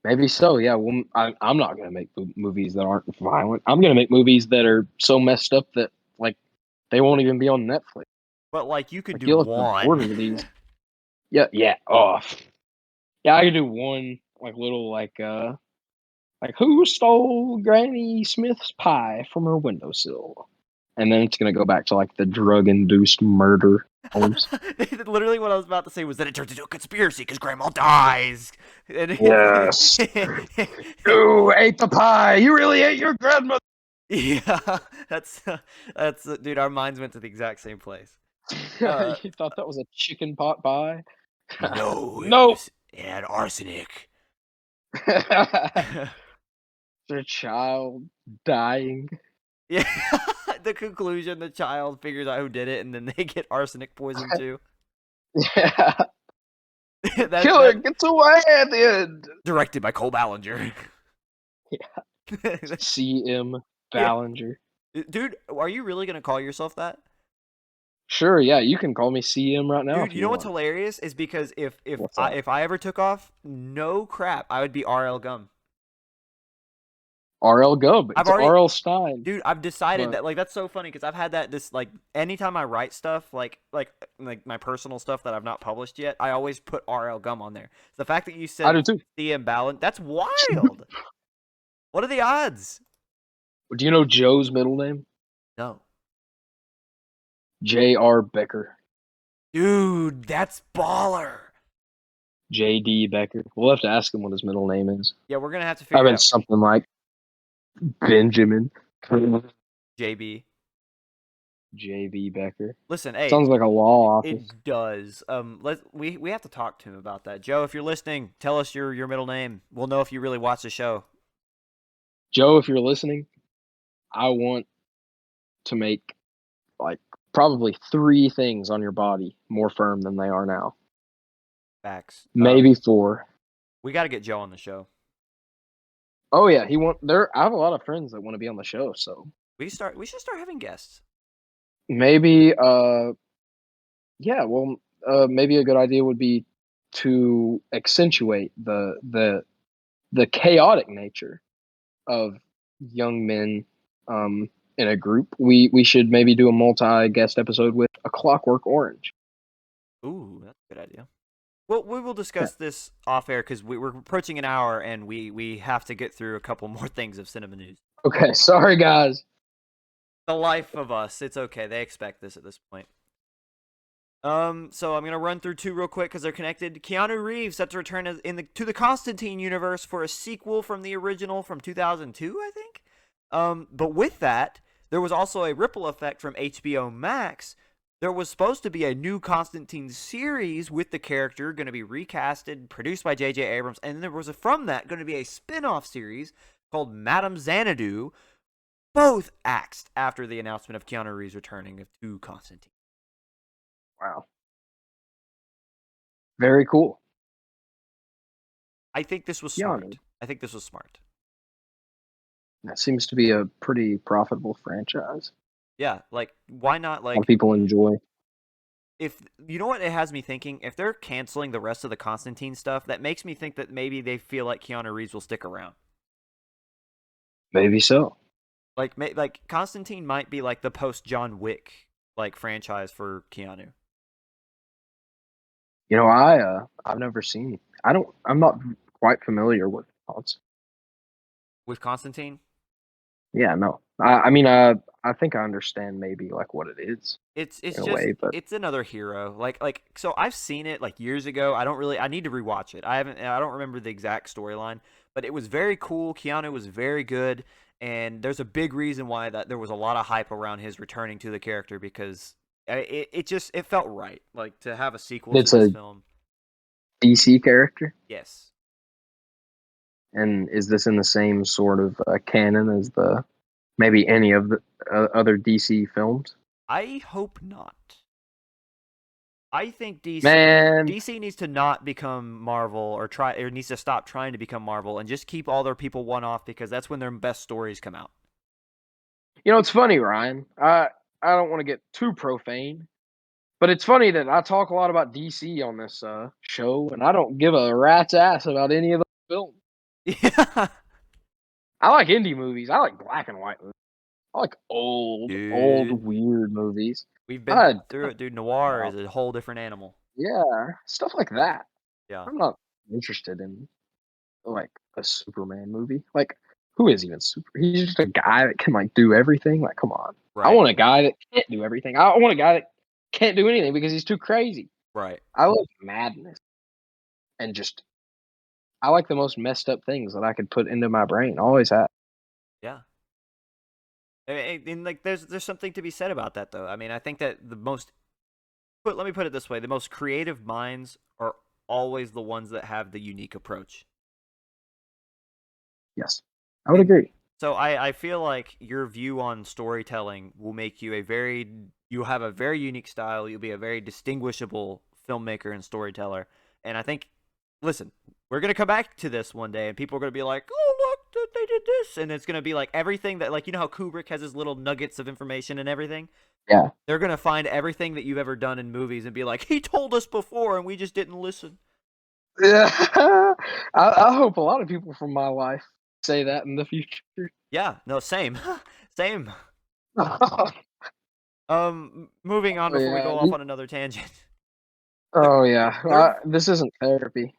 S1: Maybe so, yeah. Well, I'm not going to make movies that aren't violent. I'm going to make movies that are so messed up that they won't even be on Netflix.
S2: But you could do
S1: You'll have to
S2: one.
S1: order these. Yeah. Oh, yeah. I could do one little who stole Granny Smith's pie from her windowsill, and then it's gonna go back to the drug-induced murder homes.
S2: Literally, what I was about to say was that it turns into a conspiracy because Grandma dies.
S1: Yes. You ate the pie. You really ate your grandmother.
S2: Yeah, that's dude. Our minds went to the exact same place.
S1: You thought that was a chicken pot pie?
S2: No,
S1: Nope.
S2: it had arsenic.
S1: The child dying.
S2: Yeah, the conclusion: the child figures out who did it, and then they get arsenic poisoned too.
S1: Yeah. Killer
S2: that
S1: gets away at the end.
S2: directed by Cole Ballinger.
S1: Yeah. C.M.
S2: Yeah,
S1: Ballinger.
S2: dude, are you really gonna call yourself that?
S1: Sure, yeah, you can call me CM right now
S2: Dude,
S1: if
S2: you
S1: you
S2: know what's
S1: want.
S2: hilarious is because
S1: What's that?
S2: if I ever took off, no crap, I would be RL Gum.
S1: R.L. Gubb.
S2: I've
S1: It's
S2: already,
S1: R.L. Stein.
S2: dude, I've decided
S1: But
S2: that that's so funny because I've had that this anytime I write stuff like my personal stuff that I've not published yet, I always put RL Gum on there. The fact that you
S1: I
S2: said
S1: do too.
S2: CM Ballin, that's wild. What are the odds?
S1: Do you know Joe's middle name?
S2: No.
S1: J.R. Becker.
S2: Dude, that's baller.
S1: J.D. Becker. We'll have to ask him what his middle name is.
S2: Yeah, we're gonna have to
S1: I
S2: figure it
S1: bet
S2: out.
S1: something like Benjamin.
S2: JB.
S1: J.B. Becker.
S2: Listen, hey,
S1: Sounds like a law office.
S2: it does. We have to talk to him about that. Joe, if you're listening, tell us your middle name. We'll know if you really watch the show.
S1: Joe, if you're listening, I want to make probably 3 things on your body more firm than they are now.
S2: Facts.
S1: Maybe 4.
S2: We got to get Joe on the show.
S1: Oh yeah, I have a lot of friends that want to be on the show, so
S2: We should start having guests.
S1: maybe yeah, well maybe a good idea would be to accentuate the chaotic nature of young men in a group. We should maybe do a multi-guest episode with A Clockwork Orange.
S2: Ooh, that's a good idea. Well, we will
S1: Yeah.
S2: discuss this off air because we're approaching an hour and we have to get through a couple more things of cinema news.
S1: Okay, sorry guys.
S2: The life of us. It's okay. They expect this at this point. So I'm gonna run through 2 real quick because they're connected. Keanu Reeves set to return to the Constantine universe for a sequel from the original from 2002, I think. But with that, there was also a ripple effect from HBO Max. There was supposed to be a new Constantine series with the character going to be recasted, produced by J.J. Abrams, and there was from that going to be a spin-off series called Madame Xanadu, both axed after the announcement of Keanu Reeves returning to Constantine.
S1: Wow. Very cool.
S2: I think this was
S1: Keanu.
S2: smart. I think this was smart.
S1: That seems to be a pretty profitable franchise.
S2: Yeah, why not?
S1: A lot of people enjoy.
S2: If you know what it has me thinking, if they're canceling the rest of the Constantine stuff, that makes me think that maybe they feel like Keanu Reeves will stick around.
S1: Maybe so.
S2: Like Constantine might be like the post John Wick franchise for Keanu.
S1: You know, I've never seen. I'm not quite familiar with Constantine.
S2: With Constantine,
S1: Yeah, no. I mean, I think I understand maybe what it is
S2: it's
S1: in a
S2: just
S1: way, but
S2: it's another hero. So I've seen it years ago. I need to rewatch it. I don't remember the exact storyline, but it was very cool. Keanu was very good, and there's a big reason why that there was a lot of hype around his returning to the character because it felt right to have a sequel to
S1: it's
S2: this
S1: a
S2: film.
S1: DC character.
S2: Yes.
S1: And is this in the same sort of canon as maybe any of the other DC films?
S2: I hope not. I think
S1: Man,
S2: DC needs to not become Marvel or needs to stop trying to become Marvel and just keep all their people one off because that's when their best stories come out.
S1: it's funny, Ryan. I don't want to get too profane, but it's funny that I talk a lot about DC on this show, and I don't give a rat's ass about any of the films.
S2: Yeah.
S1: I like indie movies. I like black and white movies. I like old,
S2: Dude,
S1: weird movies.
S2: we've been
S1: I
S2: through it, dude. Noir
S1: no.
S2: is a whole different animal.
S1: Yeah, stuff like that.
S2: Yeah.
S1: I'm not interested in like a Superman movie. Like, who is even super? He's just a guy that can like do everything. Like, come on. I
S2: Right.
S1: want a guy that can't do everything. I want a guy that can't do anything because he's too crazy.
S2: Right.
S1: I like madness and just I like the most messed up things that I could put into my brain. Always have.
S2: Yeah. And like, there's something to be said about that, though. I mean, I think that let me put it this way: the most creative minds are always the ones that have the unique approach.
S1: Yes, I would
S2: And
S1: agree.
S2: so I feel like your view on storytelling will make you you'll have a very unique style. You'll be a very distinguishable filmmaker and storyteller. And I think, listen, we're gonna come back to this one day, and people are gonna be like, "Oh, look, they did this," and it's gonna be like everything that, like, you know how Kubrick has his little nuggets of information and everything.
S1: Yeah.
S2: They're gonna find everything that you've ever done in movies and be like, "He told us before, and we just didn't listen."
S1: Yeah. I hope a lot of people from my life say that in the future.
S2: Yeah, no, same, same.
S1: Oh
S2: Moving on before we
S1: yeah.
S2: go off on another tangent. There,
S1: Oh yeah.
S2: there,
S1: This isn't therapy.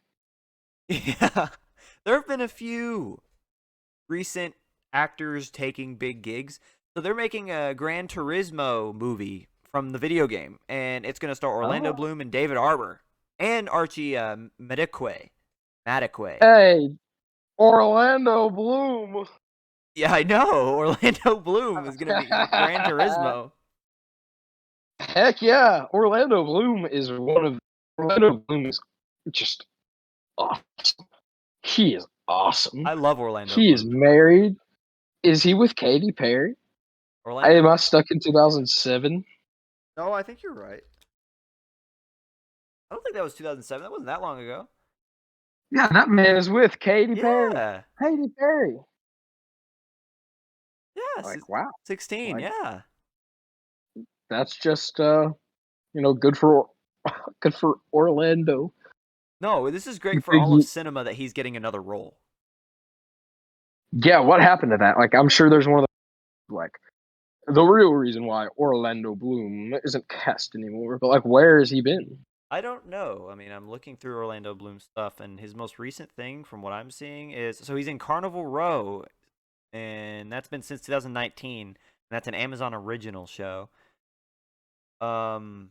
S2: yeah, there have been a few recent actors taking big gigs. So they're making a Gran Turismo movie from the video game, and it's going to star Orlando
S1: Oh.
S2: Bloom and David Arbor and Archie Madekwe. Madekwe.
S1: Hey, Orlando Bloom.
S2: Yeah, I know. Orlando Bloom is going to be in Gran Turismo.
S1: Heck yeah. Orlando Bloom is just awesome. He is awesome.
S2: I love Orlando
S1: He is
S2: Bloom.
S1: married. Is he with Katy Perry? Am
S2: Orlando.
S1: I stuck in 2007?
S2: No, I think you're right. I don't think that was 2007. That wasn't that long ago.
S1: Yeah, that man is with Katy Perry.
S2: Yeah.
S1: Katy Perry.
S2: Yes.
S1: Like, wow.
S2: 16.
S1: Like,
S2: Yeah.
S1: that's just good for good for Orlando.
S2: No, this is great for all of
S1: Big
S2: cinema that he's getting another role.
S1: Yeah, what happened to that? Like, I'm sure there's one of the like the real reason why Orlando Bloom isn't cast anymore. But like, where has he been?
S2: I don't know. I mean, I'm looking through Orlando Bloom's stuff, and his most recent thing, from what I'm seeing, is so he's in Carnival Row, and that's been since 2019. And that's an Amazon original show. Um,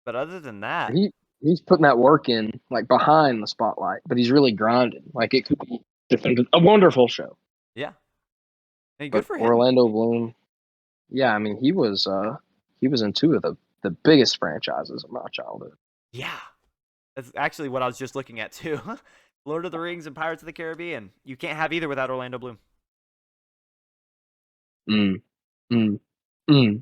S2: but other than that,
S1: He's putting that work in like behind the spotlight, but he's really grinding. Like it could be a wonderful show.
S2: yeah, hey, good
S1: But
S2: for him.
S1: Orlando Bloom, yeah, I mean he was in two of the biggest franchises of my childhood.
S2: Yeah, that's actually what I was just looking at too. Lord of the Rings and Pirates of the Caribbean. You can't have either without Orlando Bloom.
S1: Mm, mm, mm.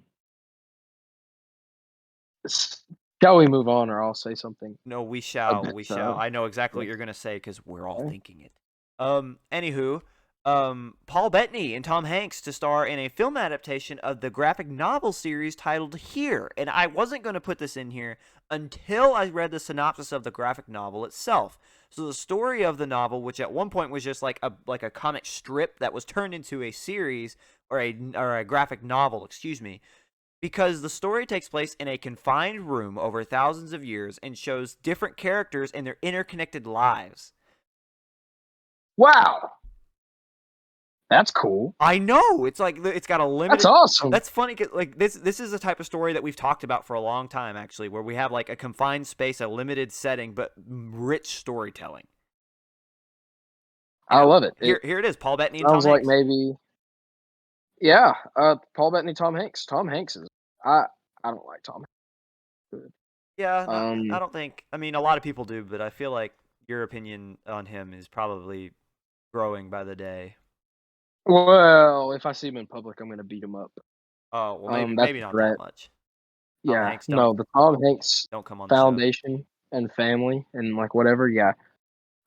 S1: Shall we move on, or I'll say something
S2: No, we
S1: a
S2: shall.
S1: bit
S2: We shall. I know exactly what
S1: yes.
S2: you're gonna say because we're all
S1: Okay.
S2: thinking it. Anywho, Paul Bettany and Tom Hanks to star in a film adaptation of the graphic novel series titled Here. And I wasn't gonna put this in here until I read the synopsis of the graphic novel itself. So the story of the novel, which at one point was just like a comic strip that was turned into a series or a graphic novel, excuse me, because the story takes place in a confined room over thousands of years and shows different characters and their interconnected lives.
S1: Wow, that's cool.
S2: I know it's like it's got a
S1: That's
S2: limited.
S1: awesome.
S2: That's funny. 'Cause, like this is the type of story that we've talked about for a long time, actually, where we have like a confined space, a limited setting, but rich storytelling. You
S1: I
S2: know,
S1: love it. It
S2: here it is: Paul Bettany and Tom
S1: sounds like
S2: Hanks.
S1: maybe yeah. Paul Bettany, Tom Hanks. Tom Hanks is I I don't like Tom Hanks.
S2: Yeah, not. I
S1: Um,
S2: don't think. I mean, a lot of people do, but I feel like your opinion on him is probably growing by the day.
S1: well, if I see him in public, I'm gonna beat him up.
S2: Oh well, maybe
S1: That's
S2: maybe
S1: a
S2: not that
S1: threat.
S2: much. Tom
S1: Yeah,
S2: Hanks,
S1: no, the Tom Hanks
S2: don't come on the show.
S1: Foundation and family and like whatever. Yeah,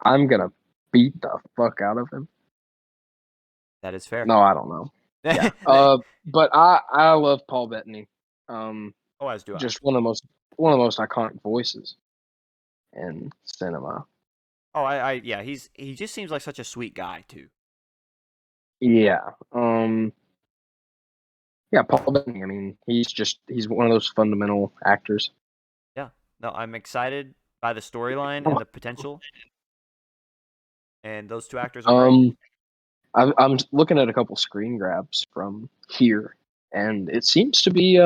S1: I'm gonna beat the fuck out of him.
S2: That is fair.
S1: No, I don't know. Yeah. But I love Paul Bettany. Um,
S2: Oh, as do I.
S1: just one of the most iconic voices in cinema.
S2: Oh, yeah, he just seems like such a sweet guy too.
S1: Yeah. Yeah, Paul Bettany. I mean, he's one of those fundamental actors.
S2: Yeah. No, I'm excited by the storyline and the potential. And those two actors are great.
S1: I'm looking at a couple screen grabs from here, and it seems to be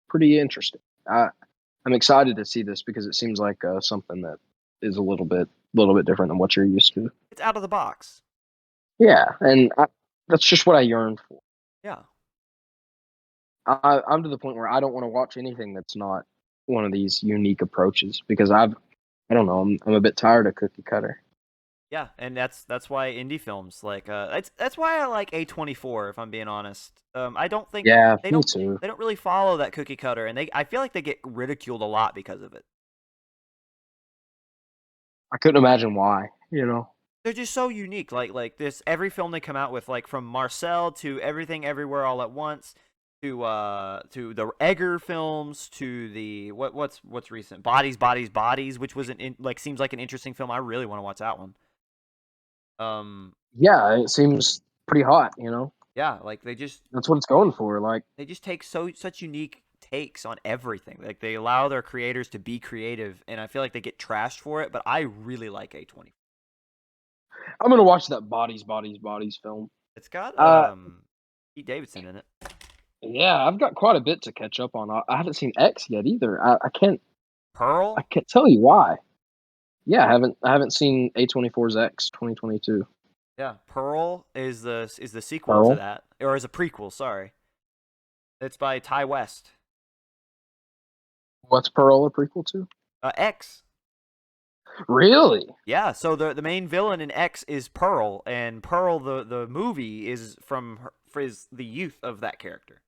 S1: pretty interesting. I'm excited to see this because it seems like something that is a little bit different than what you're used to.
S2: It's out of the box.
S1: Yeah, and that's just what I yearn for.
S2: Yeah.
S1: I'm to the point where I don't want to watch anything that's not one of these unique approaches because I don't know, I'm a bit tired of cookie cutter.
S2: Yeah, and that's why indie films like that's why I like A24 if I'm being honest. I don't think
S1: Yeah,
S2: they
S1: me
S2: don't
S1: too.
S2: they don't really follow that cookie cutter, and I feel like they get ridiculed a lot because of it.
S1: I couldn't imagine why, you know.
S2: They're just so unique. Like this every film they come out with, like from Marcel to Everything Everywhere All at Once to the Egger films to the what's recent Bodies, which was like seems like an interesting film. I really want to watch that one.
S1: Yeah, it seems pretty hot, you know.
S2: Yeah, like they just
S1: That's what it's going for. Like,
S2: they just take such unique takes on everything. Like they allow their creators to be creative, and I feel like they get trashed for it. But I really like A20.
S1: I'm gonna watch that Bodies film.
S2: It's got
S1: Uh,
S2: Pete Davidson in it.
S1: yeah, I've got quite a bit to catch up on. I haven't seen X yet either. I
S2: Pearl.
S1: can't tell you why. Yeah, I haven't seen A24's X 2022.
S2: Yeah, Pearl is the sequel to
S1: Pearl.
S2: that, or is a prequel. Sorry, it's by Ty West.
S1: What's Pearl a prequel to?
S2: X.
S1: Really?
S2: Yeah, so the main villain in X is Pearl, and Pearl the movie is from is the youth of that character.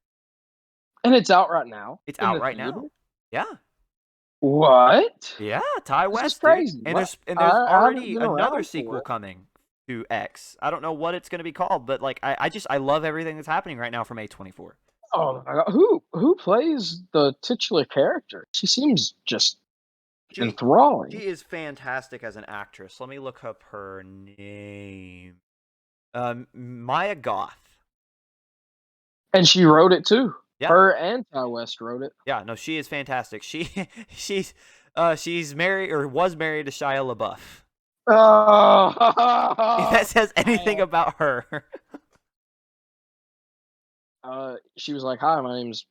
S1: And it's out right now
S2: It's
S1: in
S2: out
S1: the
S2: right
S1: theater.
S2: now. Yeah.
S1: What?
S2: Yeah, Ty
S1: This is
S2: West, dude.
S1: crazy.
S2: And
S1: What?
S2: there's
S1: I haven't
S2: already
S1: been
S2: another
S1: around for
S2: sequel
S1: it.
S2: coming to X. I don't know what it's gonna be called, but like I love everything that's happening right now from A24.
S1: Oh my god, who plays the titular character? She seems just
S2: She
S1: enthralling,
S2: she is fantastic as an actress. Let me look up her name. Maya Goth.
S1: and she wrote it too.
S2: Yeah.
S1: Her and Ty West wrote it.
S2: Yeah, no, she is fantastic. She's married or was married to Shia LaBeouf. If
S1: Oh,
S2: that says anything about her.
S1: she was like, "Hi, my name's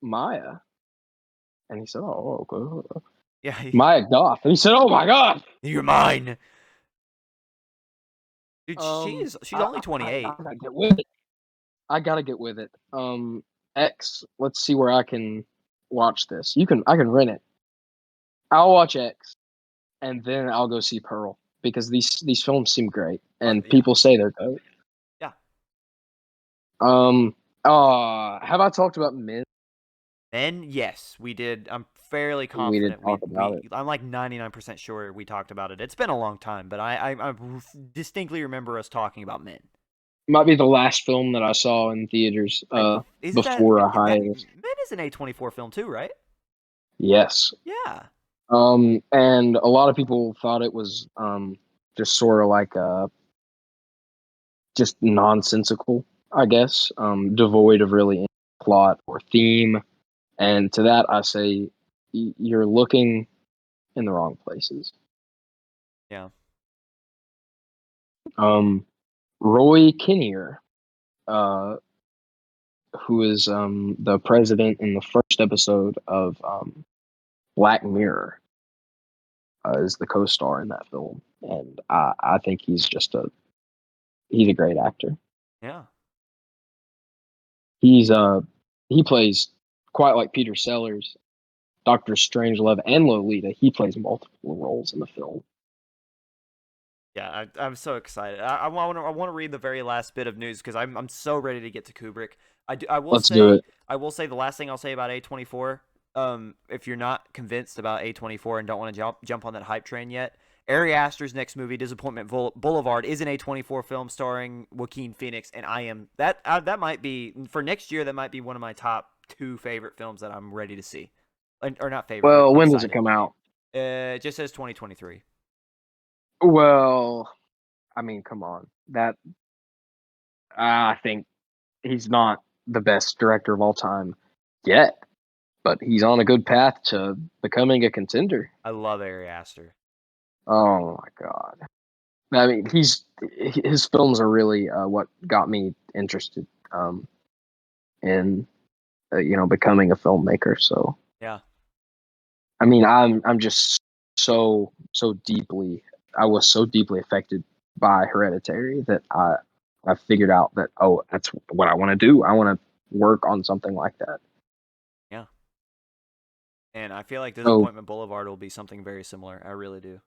S1: Maya," and he said, "Oh, okay.
S2: Yeah,
S1: Maya Goth," and he said, "Oh my god."
S2: you're mine. Dude,
S1: Um,
S2: she's only 28.
S1: I gotta get with it. I gotta get with it. X. Let's see where I can watch this. I can rent it. I'll watch X, and then I'll go see Pearl because these films seem great,
S2: Oh,
S1: and
S2: yeah.
S1: people say they're great.
S2: Yeah.
S1: Um, have I talked about Men?
S2: And yes, we did. I'm fairly
S1: We did
S2: confident
S1: talk about it.
S2: I'm like 99% sure we talked about it. It's been a long time, but I distinctly remember us talking about Men.
S1: Might be the last film that I saw in theaters
S2: Isn't
S1: before a
S2: that
S1: hiatus.
S2: Men is an A24 film too, right?
S1: Yes.
S2: Yeah.
S1: And a lot of people thought it was just sort of like just nonsensical, I guess, devoid of really any plot or theme. And to that, I say you're looking in the wrong places.
S2: Yeah.
S1: Roy Kinnear, uh, who is the president in the first episode of Black Mirror, is the co-star in that film, and I think he's a great actor.
S2: Yeah.
S1: He's he plays quite like Peter Sellers, Doctor Strangelove, and Lolita. He plays multiple roles in the film.
S2: Yeah, I'm so excited. I want to read the very last bit of news because I'm so ready to get to Kubrick.
S1: Let's do it.
S2: I will say the last thing I'll say about A24. If you're not convinced about A24 and don't want to jump on that hype train yet, Ari Aster's next movie, Disappointment Boulevard, is an A24 film starring Joaquin Phoenix, and I am that might be for next year. That might be one of my top two favorite films that I'm ready to see, or not favorite, but
S1: Well, when does it
S2: excited.
S1: come out?
S2: It just says 2023.
S1: Well, I mean, come on. That I think he's not the best director of all time yet, but he's on a good path to becoming a contender.
S2: I love Ari Aster.
S1: Oh my god! I mean, his films are really what got me interested in becoming a filmmaker. So
S2: Yeah.
S1: I mean, I'm just so deeply I was so deeply affected by Hereditary that I figured out that that's what I want to do. I want to work on something like that.
S2: Yeah. And I feel like
S1: So
S2: Disappointment Boulevard will be something very similar. I really do.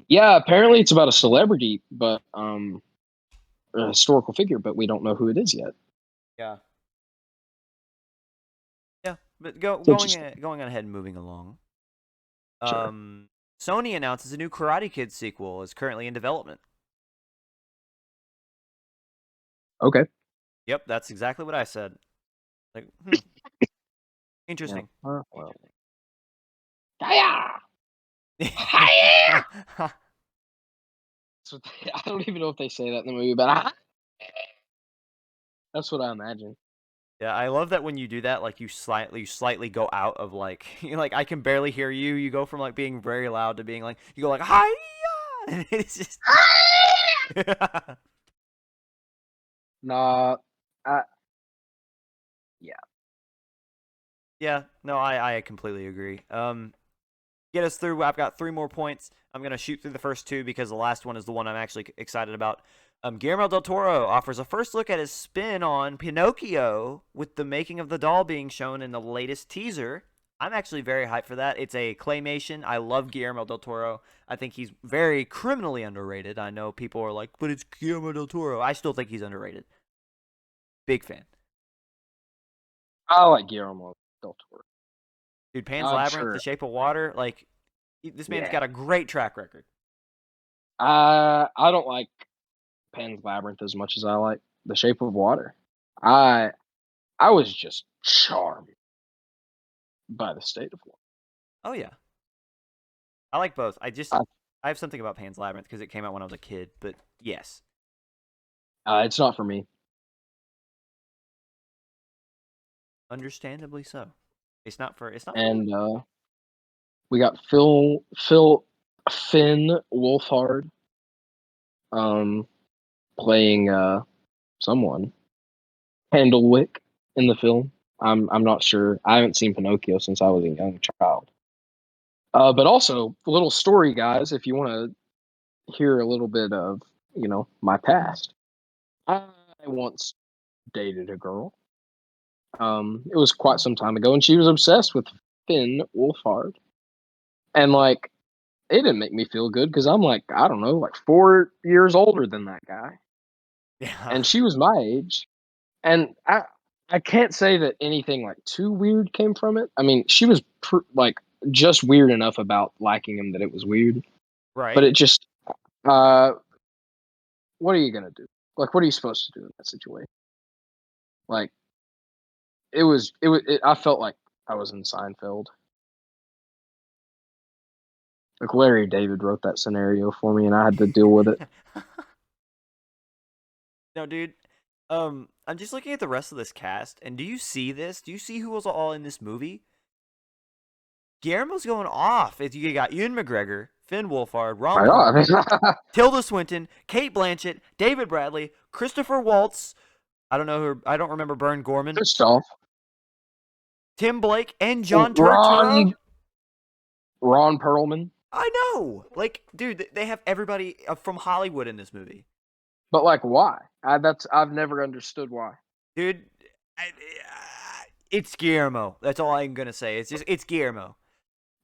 S1: yeah, apparently it's about a celebrity, but a historical figure, but we don't know who it is yet.
S2: Yeah. Yeah, but
S1: It's interesting.
S2: going on ahead and moving along.
S1: Sure.
S2: Sony announces a new Karate Kid sequel is currently in development.
S1: Okay.
S2: Yep, that's exactly what I said. Like,
S1: Yeah.
S2: interesting.
S1: Well. Hiya! Hiya! I don't even know if they say that in the movie, but that's what I imagine.
S2: Yeah, I love that when you do that, like you slightly go out of like like I can barely hear you. You go from like being very loud to being like you go like hi, and it's just
S1: Nah, I, yeah.
S2: yeah. No, I completely agree. Get us through. I've got 3 more points. I'm gonna shoot through the first 2 because the last one is the one I'm actually excited about. Guillermo del Toro offers a first look at his spin on Pinocchio with the making of the doll being shown in the latest teaser. I'm actually very hyped for that. It's a claymation. I love Guillermo del Toro. I think he's very criminally underrated. I know people are like, but it's Guillermo del Toro. I still think he's underrated. Big fan.
S1: I like Guillermo del Toro.
S2: Dude, Pan's
S1: I'm
S2: Labyrinth, The
S1: sure.
S2: Shape of Water, like, this man's
S1: Yeah.
S2: got a great track record.
S1: I don't like Pan's Labyrinth as much as I like The Shape of Water. I I was just charmed by the state of
S2: Oh, yeah. I like both.
S1: water.
S2: I have something about Pan's Labyrinth because it came out when I was a kid, but yes.
S1: It's not for me.
S2: Understandably so. It's not for
S1: And we got Phil Finn Wolfhard um playing someone Candlewick in the film. I'm not sure. I haven't seen Pinocchio since I was a young child. But also, little story, guys. If you want to hear a little bit of my past, I once dated a girl. It was quite some time ago, and she was obsessed with Finn Wolfhard, and like it didn't make me feel good because I'm like I don't know, like 4 years older than that guy,
S2: Yeah.
S1: and she was my age, and I can't say that anything like too weird came from it. I mean, she was like just weird enough about liking him that it was weird, but
S2: Right.
S1: it just uh, what are you gonna do? Like, what are you supposed to do in that situation? Like, I felt like I was in Seinfeld. Like Larry David wrote that scenario for me, and I had to deal with it.
S2: No, dude. I'm just looking at the rest of this cast, and do you see this? Do you see who was all in this movie? Guillermo's going off. You got Ewan McGregor, Finn Wolfhard, Ron
S1: My God,
S2: Perlman, Tilda Swinton, Kate Blanchett, David Bradley, Christopher Waltz. I don't know who. I don't remember Bern Gorman,
S1: Christoph,
S2: Tim Blake, and John Turturro.
S1: Ron Ron Perlman,
S2: I know. Like, dude, they have everybody from Hollywood in this movie.
S1: but like, why? I've never understood why.
S2: Dude, it's Guillermo. That's all I'm gonna say. It's Guillermo.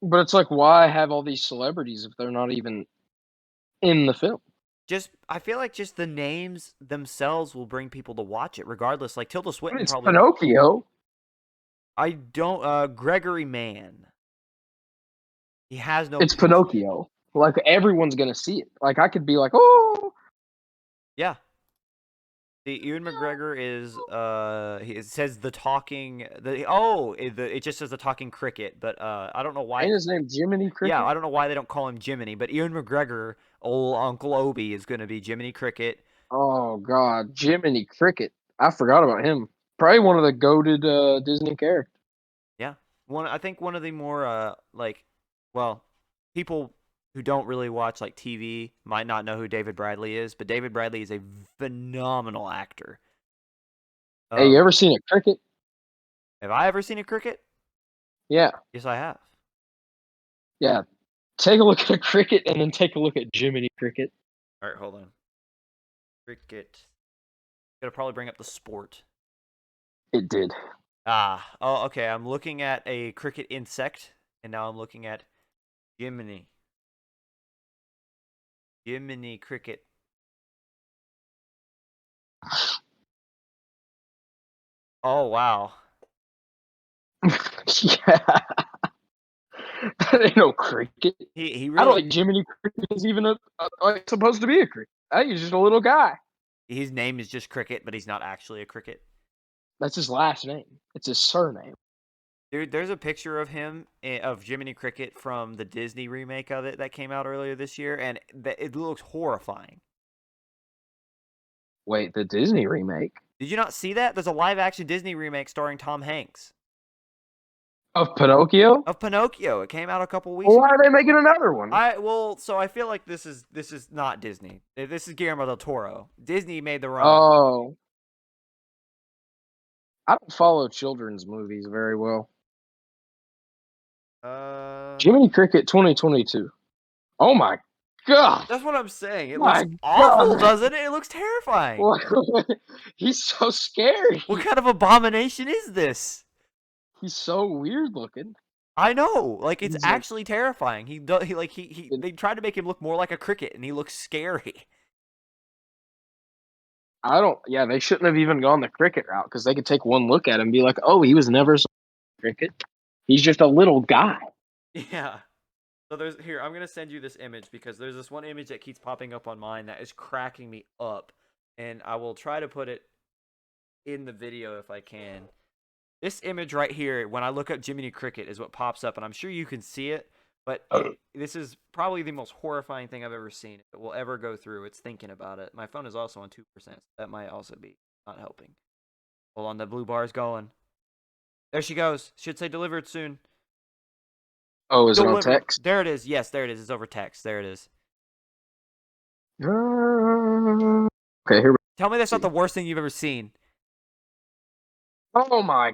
S1: But it's like, why have all these celebrities if they're not even in the film?
S2: Just I feel like just the names themselves will bring people to watch it, regardless. Like Tilda
S1: I mean,
S2: Swinton
S1: it's
S2: probably.
S1: Pinocchio,
S2: I don't. Gregory Mann. He has no
S1: it's
S2: previous.
S1: Pinocchio. Like everyone's gonna see it. Like I could be like, oh,
S2: Yeah. The Ewan McGregor is it says the talking it just says the talking cricket, but I don't know why.
S1: ain't his name Jiminy
S2: Yeah,
S1: Cricket?
S2: I don't know why they don't call him Jiminy, but Ewan McGregor, old Uncle Obie, is going to be Jiminy Cricket.
S1: Oh God, Jiminy Cricket. I forgot about him. Probably one of the goated Disney characters.
S2: Yeah, I think one of the more well, people who don't really watch like TV might not know who David Bradley is, but David Bradley is a phenomenal actor.
S1: Hey, you ever seen a cricket?
S2: Have I ever seen a cricket?
S1: Yeah,
S2: Yes, I have.
S1: yeah. Take a look at a cricket, and then take a look at Jiminy Cricket.
S2: All right, hold on. Cricket. Gotta probably bring up the sport.
S1: It did.
S2: Oh, okay. I'm looking at a cricket insect, and now I'm looking at Jiminy. Jiminy cricket. Oh, wow.
S1: Yeah, that ain't no cricket.
S2: He
S1: I don't
S2: really
S1: think Jiminy Cricket is even supposed to be a cricket. I think he's just a little guy.
S2: his name is just Cricket, but he's not actually a cricket.
S1: That's his last name. It's his surname.
S2: Dude, there's a picture of him of Jiminy Cricket from the Disney remake of it that came out earlier this year, and it looks horrifying.
S1: Wait, the Disney remake
S2: Did you not see that? There's a live action Disney remake starring Tom Hanks
S1: of Pinocchio?
S2: of Pinocchio. It came out a couple weeks
S1: Well,
S2: ago.
S1: why are they making another one?
S2: So I feel like this is not Disney. This is Guillermo del Toro. Disney made the wrong.
S1: Oh, I don't follow children's movies very well. Jiminy Cricket 2022. Oh my god!
S2: That's what I'm saying. It looks
S1: My
S2: awful,
S1: god!
S2: doesn't it? It looks terrifying.
S1: He's so scary.
S2: What kind of abomination is this?
S1: He's so weird looking.
S2: I know, like it's
S1: He's like,
S2: actually terrifying. They tried to make him look more like a cricket, and he looks scary.
S1: I don't. Yeah, they shouldn't have even gone the cricket route because they could take one look at him and be like, "Oh, he was never a cricket. He's just a little guy."
S2: Yeah. So I'm gonna send you this image because there's this one image that keeps popping up on mine that is cracking me up, and I will try to put it in the video if I can. This image right here, when I look up Jiminy Cricket, is what pops up, and I'm sure you can see it. But this is probably the most horrifying thing I've ever seen. It will ever go through. It's thinking about it. My phone is also on 2%. So that might also be not helping. Hold on, the blue bar is going. There she goes. Should say delivered soon.
S1: Oh, is it on
S2: Delivered.
S1: text?
S2: There it is. Yes, there it is. It's over text. There it is.
S1: Okay, here we
S2: Tell me that's
S1: see.
S2: not the worst thing you've ever seen.
S1: Oh my.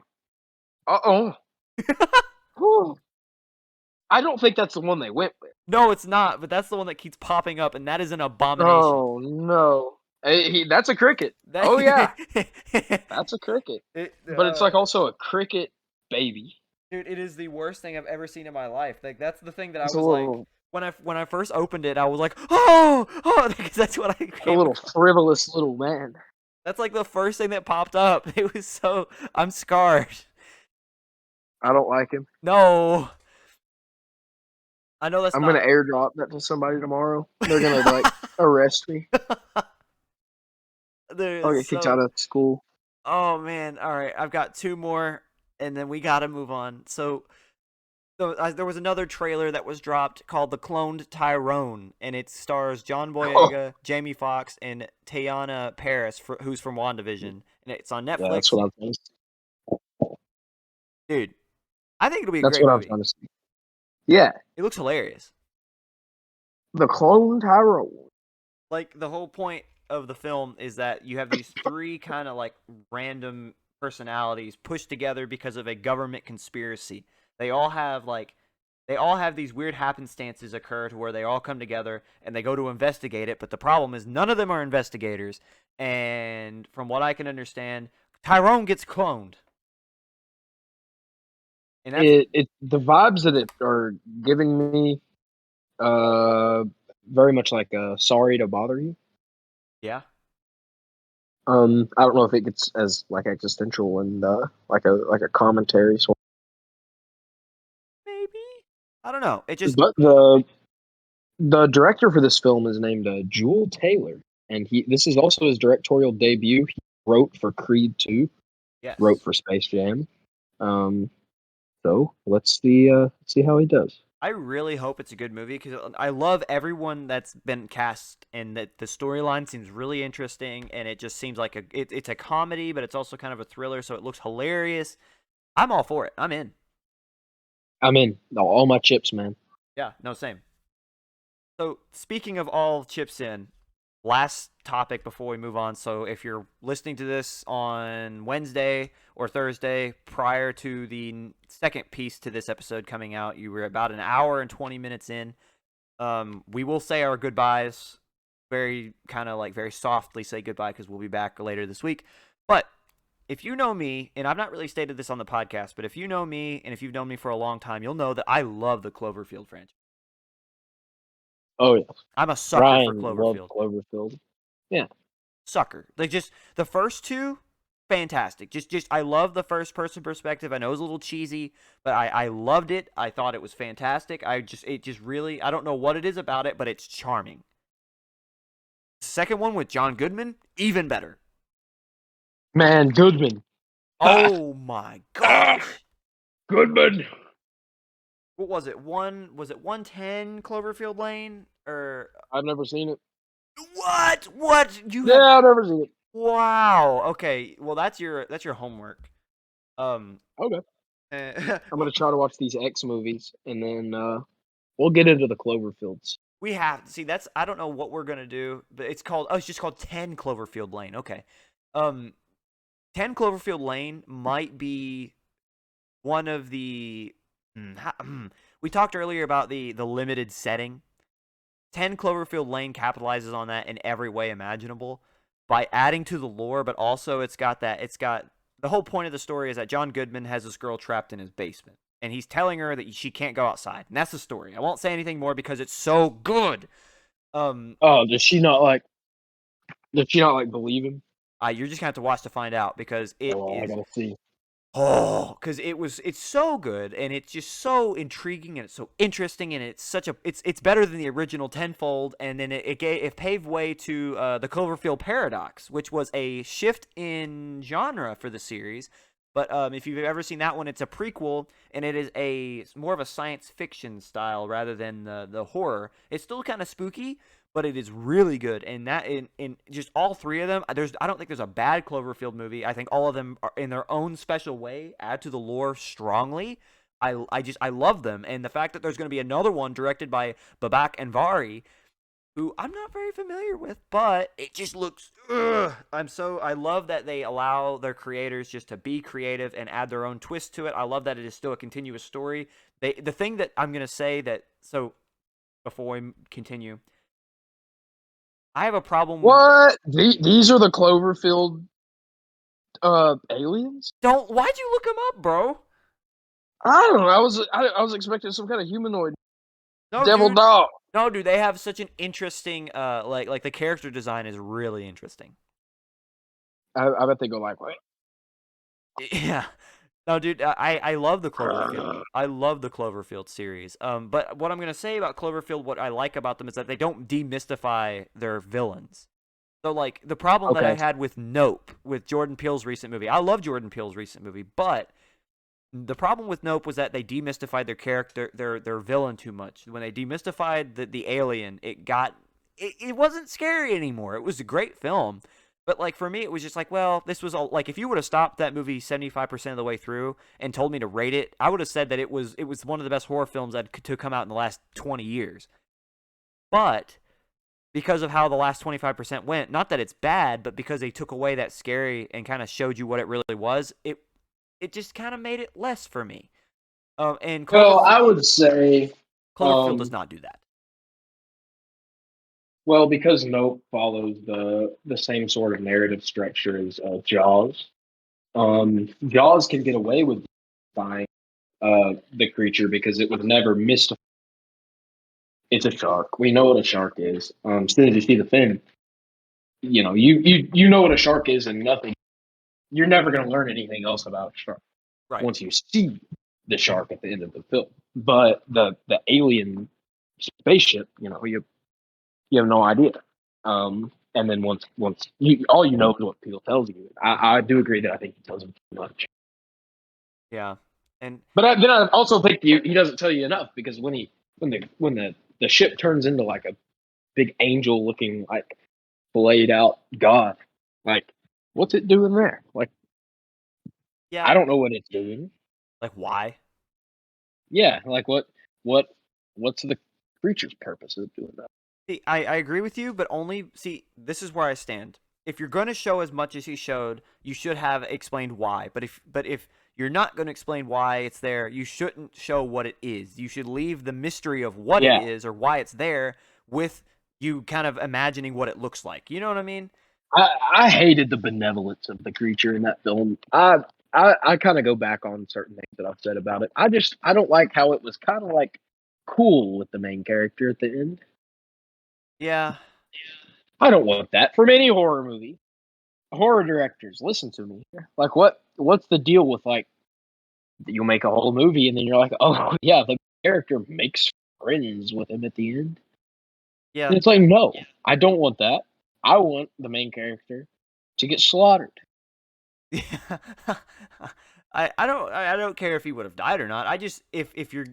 S1: Uh oh. I don't think that's the one they went with.
S2: No, it's not, but that's the one that keeps popping up, and that is an abomination.
S1: Oh no. That's a cricket. Oh yeah, that's a cricket. But it's like also a cricket baby.
S2: Dude, it is the worst thing I've ever seen in my life. Like that's the thing that I
S1: It's a
S2: was like
S1: little,
S2: when I first opened it, I was like, oh, because that's what I
S1: a little frivolous little man.
S2: That's like the first thing that popped up. It was so I'm scarred.
S1: I don't like him.
S2: No, I know that's
S1: I'm
S2: not.
S1: gonna airdrop that to somebody tomorrow. They're gonna like arrest me. I'll get kicked out of school.
S2: Oh man! All right, I've got two more, and then we gotta move on. So there was another trailer that was dropped called "The Cloned Tyrone," and it stars John Boyega, Jamie Foxx, and Teyana Paris, who's from WandaVision, and it's on Netflix.
S1: Yeah, that's what I'm trying to see.
S2: Dude, I think it'll be a
S1: That's
S2: great
S1: what
S2: movie.
S1: I'm trying to see. Yeah,
S2: It looks hilarious.
S1: the clone Tyrone.
S2: Like the whole point of the film is that you have these three kind of like random personalities pushed together because of a government conspiracy. They all have these weird happenstances occur to where they all come together and they go to investigate it, but the problem is none of them are investigators, and from what I can understand, Tyrone gets cloned. And that's
S1: The vibes that it are giving me, very much like "Sorry to Bother You."
S2: yeah.
S1: I don't know if it gets as like existential and like a commentary sort.
S2: Maybe. I don't know. It just
S1: But the director for this film is named Jewel Taylor, and this is also his directorial debut. He wrote for Creed 2,
S2: yes.
S1: wrote for Space Jam. So let's see how he does.
S2: I really hope it's a good movie because I love everyone that's been cast, and that the storyline seems really interesting, and it just seems like it's a comedy, but it's also kind of a thriller, so it looks hilarious. I'm all for it. I'm in.
S1: I'm in. All my chips, man.
S2: Yeah, no, same. So speaking of all chips in, last topic before we move on. So if you're listening to this on Wednesday or Thursday prior to the second piece to this episode coming out, you were about an hour and 20 minutes in. We will say our goodbyes, very kind of like very softly say goodbye because we'll be back later this week. But if you know me, and I've not really stated this on the podcast, but if you know me and if you've known me for a long time, you'll know that I love the Cloverfield franchise.
S1: Oh yeah,
S2: I'm a sucker for
S1: Ryan loved
S2: Cloverfield.
S1: Cloverfield. Yeah,
S2: Sucker. Like just the first two, fantastic. Just I love the first person perspective. I know it's a little cheesy, but I loved it. I thought it was fantastic. It just really I don't know what it is about it, but it's charming. Second one with John Goodman, even better.
S1: man, Goodman.
S2: Oh my gosh.
S1: Goodman.
S2: What was it? Was it 110 Cloverfield Lane or
S1: I've never seen it.
S2: what? What you
S1: Yeah,
S2: have?
S1: I've never seen it.
S2: Wow. Okay. Well, that's your homework. Um.
S1: Okay,
S2: eh,
S1: I'm gonna try to watch these X movies, and then we'll get into the Cloverfields.
S2: we have see. That's I don't know what we're gonna do, but it's called. Oh, it's just called 10 Cloverfield Lane. Okay. Um. 10 Cloverfield Lane might be one of the. We talked earlier about the limited setting. 10 Cloverfield Lane capitalizes on that in every way imaginable by adding to the lore, but also it's got the whole point of the story is that John Goodman has this girl trapped in his basement and he's telling her that she can't go outside. And that's the story. I won't say anything more because it's so good.
S1: Oh, does she not like? Does she not like believe him?
S2: You're just gonna have to watch to find out because it
S1: Oh, I
S2: is
S1: gotta see.
S2: oh, because it's so good and it's just so intriguing and it's so interesting and it's better than the original tenfold and then it paved way to the Cloverfield paradox, which was a shift in genre for the series. But if you've ever seen that one, it's a prequel and it is more of a science fiction style rather than the horror. It's still kind of spooky, but it is really good. And that in just all three of them, I don't think there's a bad Cloverfield movie. I think all of them are in their own special way add to the lore strongly. I love them, and the fact that there's going to be another one directed by Babak Anvari, who I'm not very familiar with, but it just looks. Ugh. I love that they allow their creators just to be creative and add their own twist to it. I love that it is still a continuous story. The thing that I'm going to say that so before we continue. I have a problem with
S1: What? These are the Cloverfield aliens?
S2: why'd you look him up, bro?
S1: I don't know. I was expecting some kind of humanoid
S2: No,
S1: devil
S2: dude.
S1: dog.
S2: No, dude, they have such an interesting like the character design is really interesting.
S1: I bet they go like, wait.
S2: Yeah. No, dude, I love the Cloverfield. I love the Cloverfield series. But what I'm gonna say about Cloverfield, what I like about them is that they don't demystify their villains. So like the problem that I
S1: Okay.
S2: had with Nope, with Jordan Peele's recent movie, I love Jordan Peele's recent movie, but the problem with Nope was that they demystified their character, their villain too much. When they demystified the alien, it wasn't scary anymore. It was a great film, but like for me, it was just like, well, this was all like if you would have stopped that movie 75% of the way through and told me to rate it, I would have said that it was one of the best horror films that to come out in the last 20 years. But because of how the last 25% went, not that it's bad, but because they took away that scary and kind of showed you what it really was, it just kind of made it less for me. And
S1: Well, I would say,
S2: Cloverfield does not do that.
S1: well, because Nope follows the same sort of narrative structure as Jaws. Jaws can get away with buying the creature because it was never missed. It's a shark. We know what a shark is. As soon as you see the fin, you know what a shark is, and nothing. You're never going to learn anything else about a shark
S2: Right.
S1: once you see the shark at the end of the film. But the alien spaceship, you have no idea. And then once all you know is what Peel tells you. I do agree that I think he tells him too much.
S2: Yeah. And
S1: But then I also think he doesn't tell you enough because when the ship turns into like a big angel looking like flayed out god, like what's it doing there? Like
S2: yeah,
S1: I don't know what it's doing.
S2: like why?
S1: Yeah, like what's the creature's purpose of doing that?
S2: See, I agree with you, but only see this is where I stand. If you're going to show as much as he showed, you should have explained why. But if you're not going to explain why it's there, you shouldn't show what it is. You should leave the mystery of what it
S1: Yeah,
S2: is or why it's there with you kind of imagining what it looks like. You know what I mean?
S1: I hated the benevolence of the creature in that film. I kind of go back on certain things that I've said about it. I don't like how it was kind of like cool with the main character at the end.
S2: Yeah.
S1: I don't want that from any horror movie. Horror directors, listen to me. Like what's the deal with like you'll make a whole movie and then you're like, oh yeah, the character makes friends with him at the end.
S2: Yeah.
S1: And it's like, no, I don't want that. I want the main character to get slaughtered.
S2: Yeah. I don't care if he would have died or not. I just if you're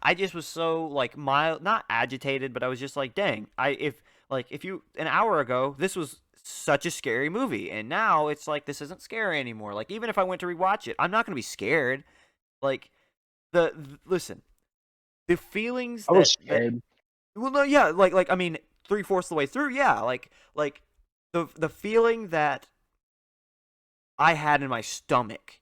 S2: I just was so like mild not agitated, but I was just like, dang. If you an hour ago this was such a scary movie and now it's like this isn't scary anymore. Like even if I went to rewatch it, I'm not going to be scared. Like listen, the feelings
S1: I was
S2: that
S1: scared.
S2: well no yeah, like I mean 3/4 the way through, yeah, like the feeling that I had in my stomach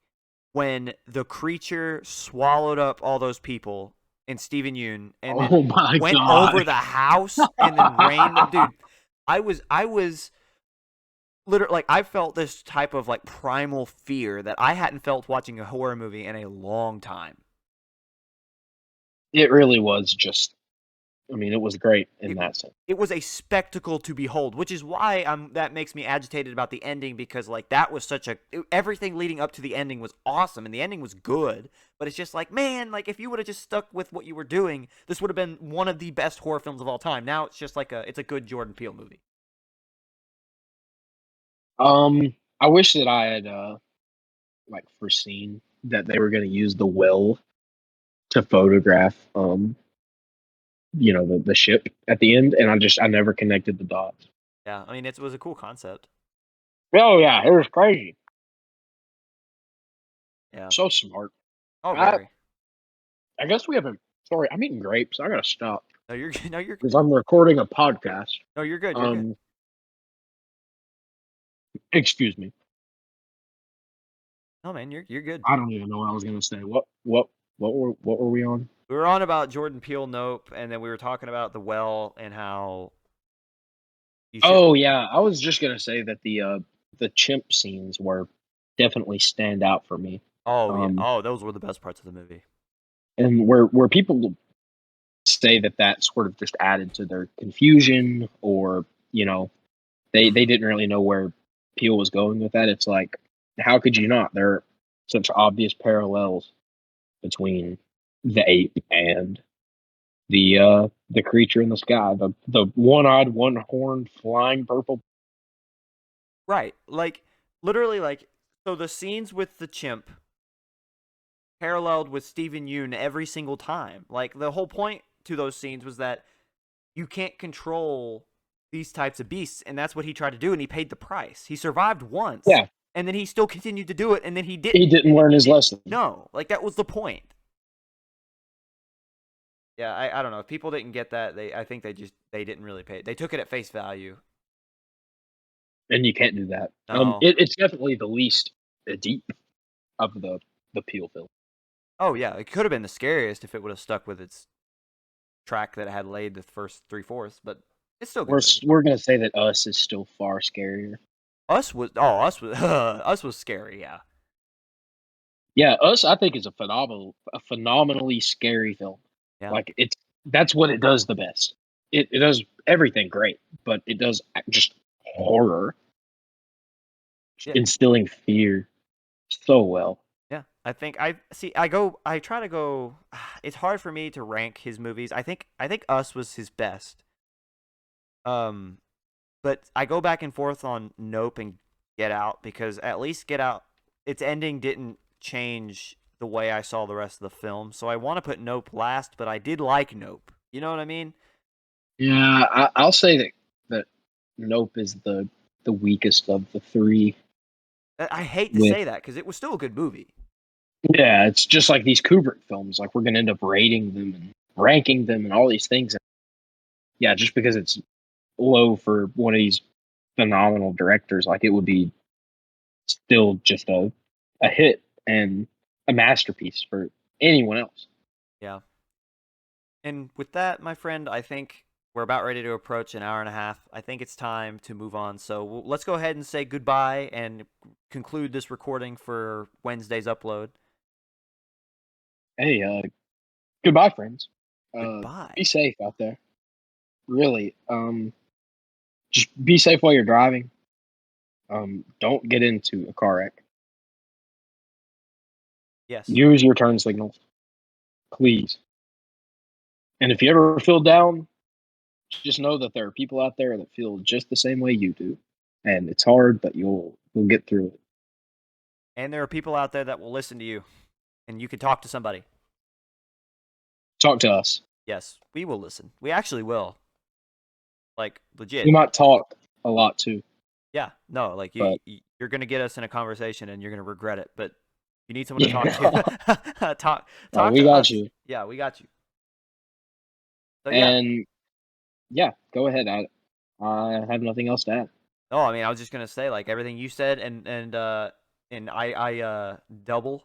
S2: when the creature swallowed up all those people and Stephen Yoon and then
S1: Oh my
S2: went over
S1: god.
S2: the house and then rained them. Dude, I was literally like I felt this type of like primal fear that I hadn't felt watching a horror movie in a long time.
S1: It really was just I mean, it was great in
S2: It
S1: that sense.
S2: it was a spectacle to behold, which is why that makes me agitated about the ending because like that was such a everything leading up to the ending was awesome and the ending was good, but it's just like man, like if you would have just stuck with what you were doing, this would have been one of the best horror films of all time. Now it's just like it's a good Jordan Peele movie.
S1: I wish that I had like foreseen that they were going to use the will to photograph the ship at the end and I never connected the dots.
S2: Yeah, I mean it was a cool concept.
S1: Oh yeah, it was crazy.
S2: Yeah.
S1: So smart.
S2: Oh,
S1: I
S2: very.
S1: I guess we haven't sorry, I'm eating grapes. I got to stop
S2: No, you're no, you're
S1: because
S2: good.
S1: I'm recording a podcast.
S2: No, you're good. You're good.
S1: Um excuse me.
S2: No, man, you're good.
S1: I don't even know what I was going to say. What were we on?
S2: We were on about Jordan Peele, Nope, and then we were talking about the well and how you should.
S1: Oh yeah, I was just gonna say that the chimp scenes were definitely stand out for me.
S2: Oh yeah.
S1: Um,
S2: Oh, those were the best parts of the movie.
S1: and where people say that that sort of just added to their confusion, or they didn't really know where Peel was going with that. It's like, how could you not? There are such obvious parallels between the ape and the creature in the sky, the one-eyed, one-horned, flying purple.
S2: Right. Like literally like so the scenes with the chimp paralleled with Stephen Yoon every single time. Like the whole point to those scenes was that you can't control these types of beasts and that's what he tried to do and he paid the price. He survived once
S1: Yeah,
S2: and then he still continued to do it and then he
S1: he
S2: didn't.
S1: didn't learn his lesson.
S2: No, like that was the point. Yeah, I don't know. If people didn't get that, I think they didn't really pay. They took it at face value.
S1: And you can't do that.
S2: No.
S1: It's definitely the least deep of the Peel film.
S2: Oh yeah, it could have been the scariest if it would have stuck with its track that it had laid the first 3/4, but it's still a good movie.
S1: We're gonna say that Us is still far scarier.
S2: Us was us was scary. Yeah,
S1: Yeah, Us I think is a phenomenally scary film.
S2: yeah,
S1: Like that's what it does the best. It does everything great, but it does just horror,
S2: yeah,
S1: instilling fear so well.
S2: yeah. I think I see. I go. I try to go. It's hard for me to rank his movies. I think Us was his best. Um, but I go back and forth on Nope and Get Out because at least Get Out, its ending didn't change the way I saw the rest of the film. So I want to put Nope last, but I did like Nope. You know what I mean?
S1: Yeah, I'll say that Nope is the weakest of the three.
S2: I hate to
S1: With
S2: say that because it was still a good movie.
S1: Yeah, it's just like these Kubrick films. Like we're gonna end up rating them and ranking them and all these things. Yeah, just because it's low for one of these phenomenal directors, like it would be still just a hit and a masterpiece for anyone else.
S2: Yeah. And with that, my friend, I think we're about ready to approach an hour and a half. I think it's time to move on. So let's go ahead and say goodbye and conclude this recording for Wednesday's upload.
S1: Hey, goodbye, friends. Be
S2: Goodbye.
S1: safe out there. Really, just be safe while you're driving. Don't get into a car wreck.
S2: Yes.
S1: Use your turn signals, please. And if you ever feel down, just know that there are people out there that feel just the same way you do. And it's hard, but you'll get through it.
S2: And there are people out there that will listen to you, and you can talk to somebody.
S1: Talk to us.
S2: Yes, we will listen. We actually will. Like, legit.
S1: We might talk a lot too,
S2: Yeah, no, like
S1: but
S2: you're gonna get us in a conversation and you're gonna regret it, but you need someone to talk
S1: yeah,
S2: to. Talk
S1: we
S2: to
S1: got
S2: us.
S1: you.
S2: Yeah, we got you. So yeah.
S1: And yeah, go ahead. I have nothing else to add.
S2: No, I mean I was just gonna say like everything you said and I double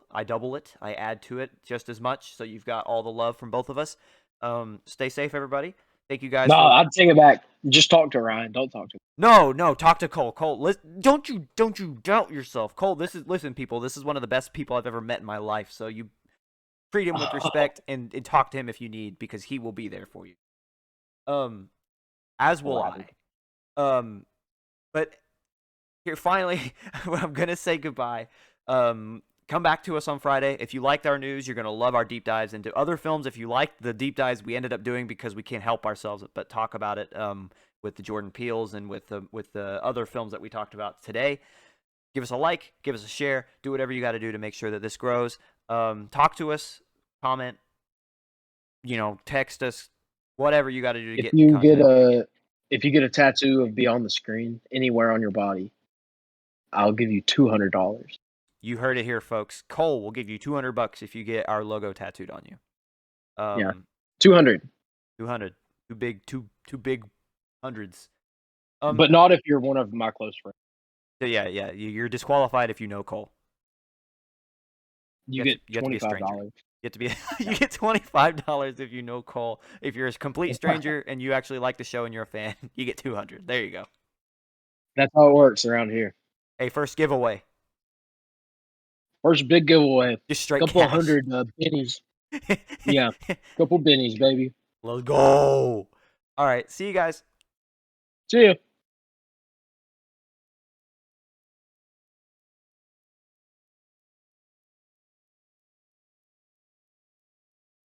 S2: it. I add to it just as much, so you've got all the love from both of us. Stay safe, everybody. Thank you guys
S1: No,
S2: for.
S1: I'd take it back. Just talk to Ryan. Don't talk to
S2: No, talk to Cole. Cole, don't you doubt yourself, Cole. Listen, people. This is one of the best people I've ever met in my life. So you treat him with
S1: him.
S2: respect and talk to him if you need, because he will be there for you. As will I.
S1: Flattered.
S2: But here finally, I'm gonna say goodbye. Come back to us on Friday. If you liked our news, you're gonna love our deep dives into other films. If you liked the deep dives we ended up doing because we can't help ourselves but talk about it, with the Jordan Peels and with the other films that we talked about today, give us a like, give us a share, do whatever you got to do to make sure that this grows. Talk to us, comment, text us, whatever you got to do to
S1: If
S2: get in
S1: you get
S2: contact.
S1: a tattoo of Beyond the Screen anywhere on your body, I'll give you $200.
S2: You heard it here, folks. Cole will give you $200 if you get our logo tattooed on you.
S1: Yeah, 200.
S2: 200. Two big hundreds.
S1: But not if you're one of my close friends.
S2: So yeah. You're disqualified if you know Cole.
S1: You
S2: have
S1: get
S2: to be a stranger.
S1: $25.
S2: You have to be. You get $25 if you know Cole. If you're a complete stranger and you actually like the show and you're a fan, you get 200. There you go.
S1: That's how it works around here.
S2: Hey, first giveaway.
S1: First big giveaway.
S2: Just straight
S1: Couple
S2: cash.
S1: hundred bennies. Yeah, couple bennies, baby.
S2: Let's go. All right. See you guys.
S1: See ya.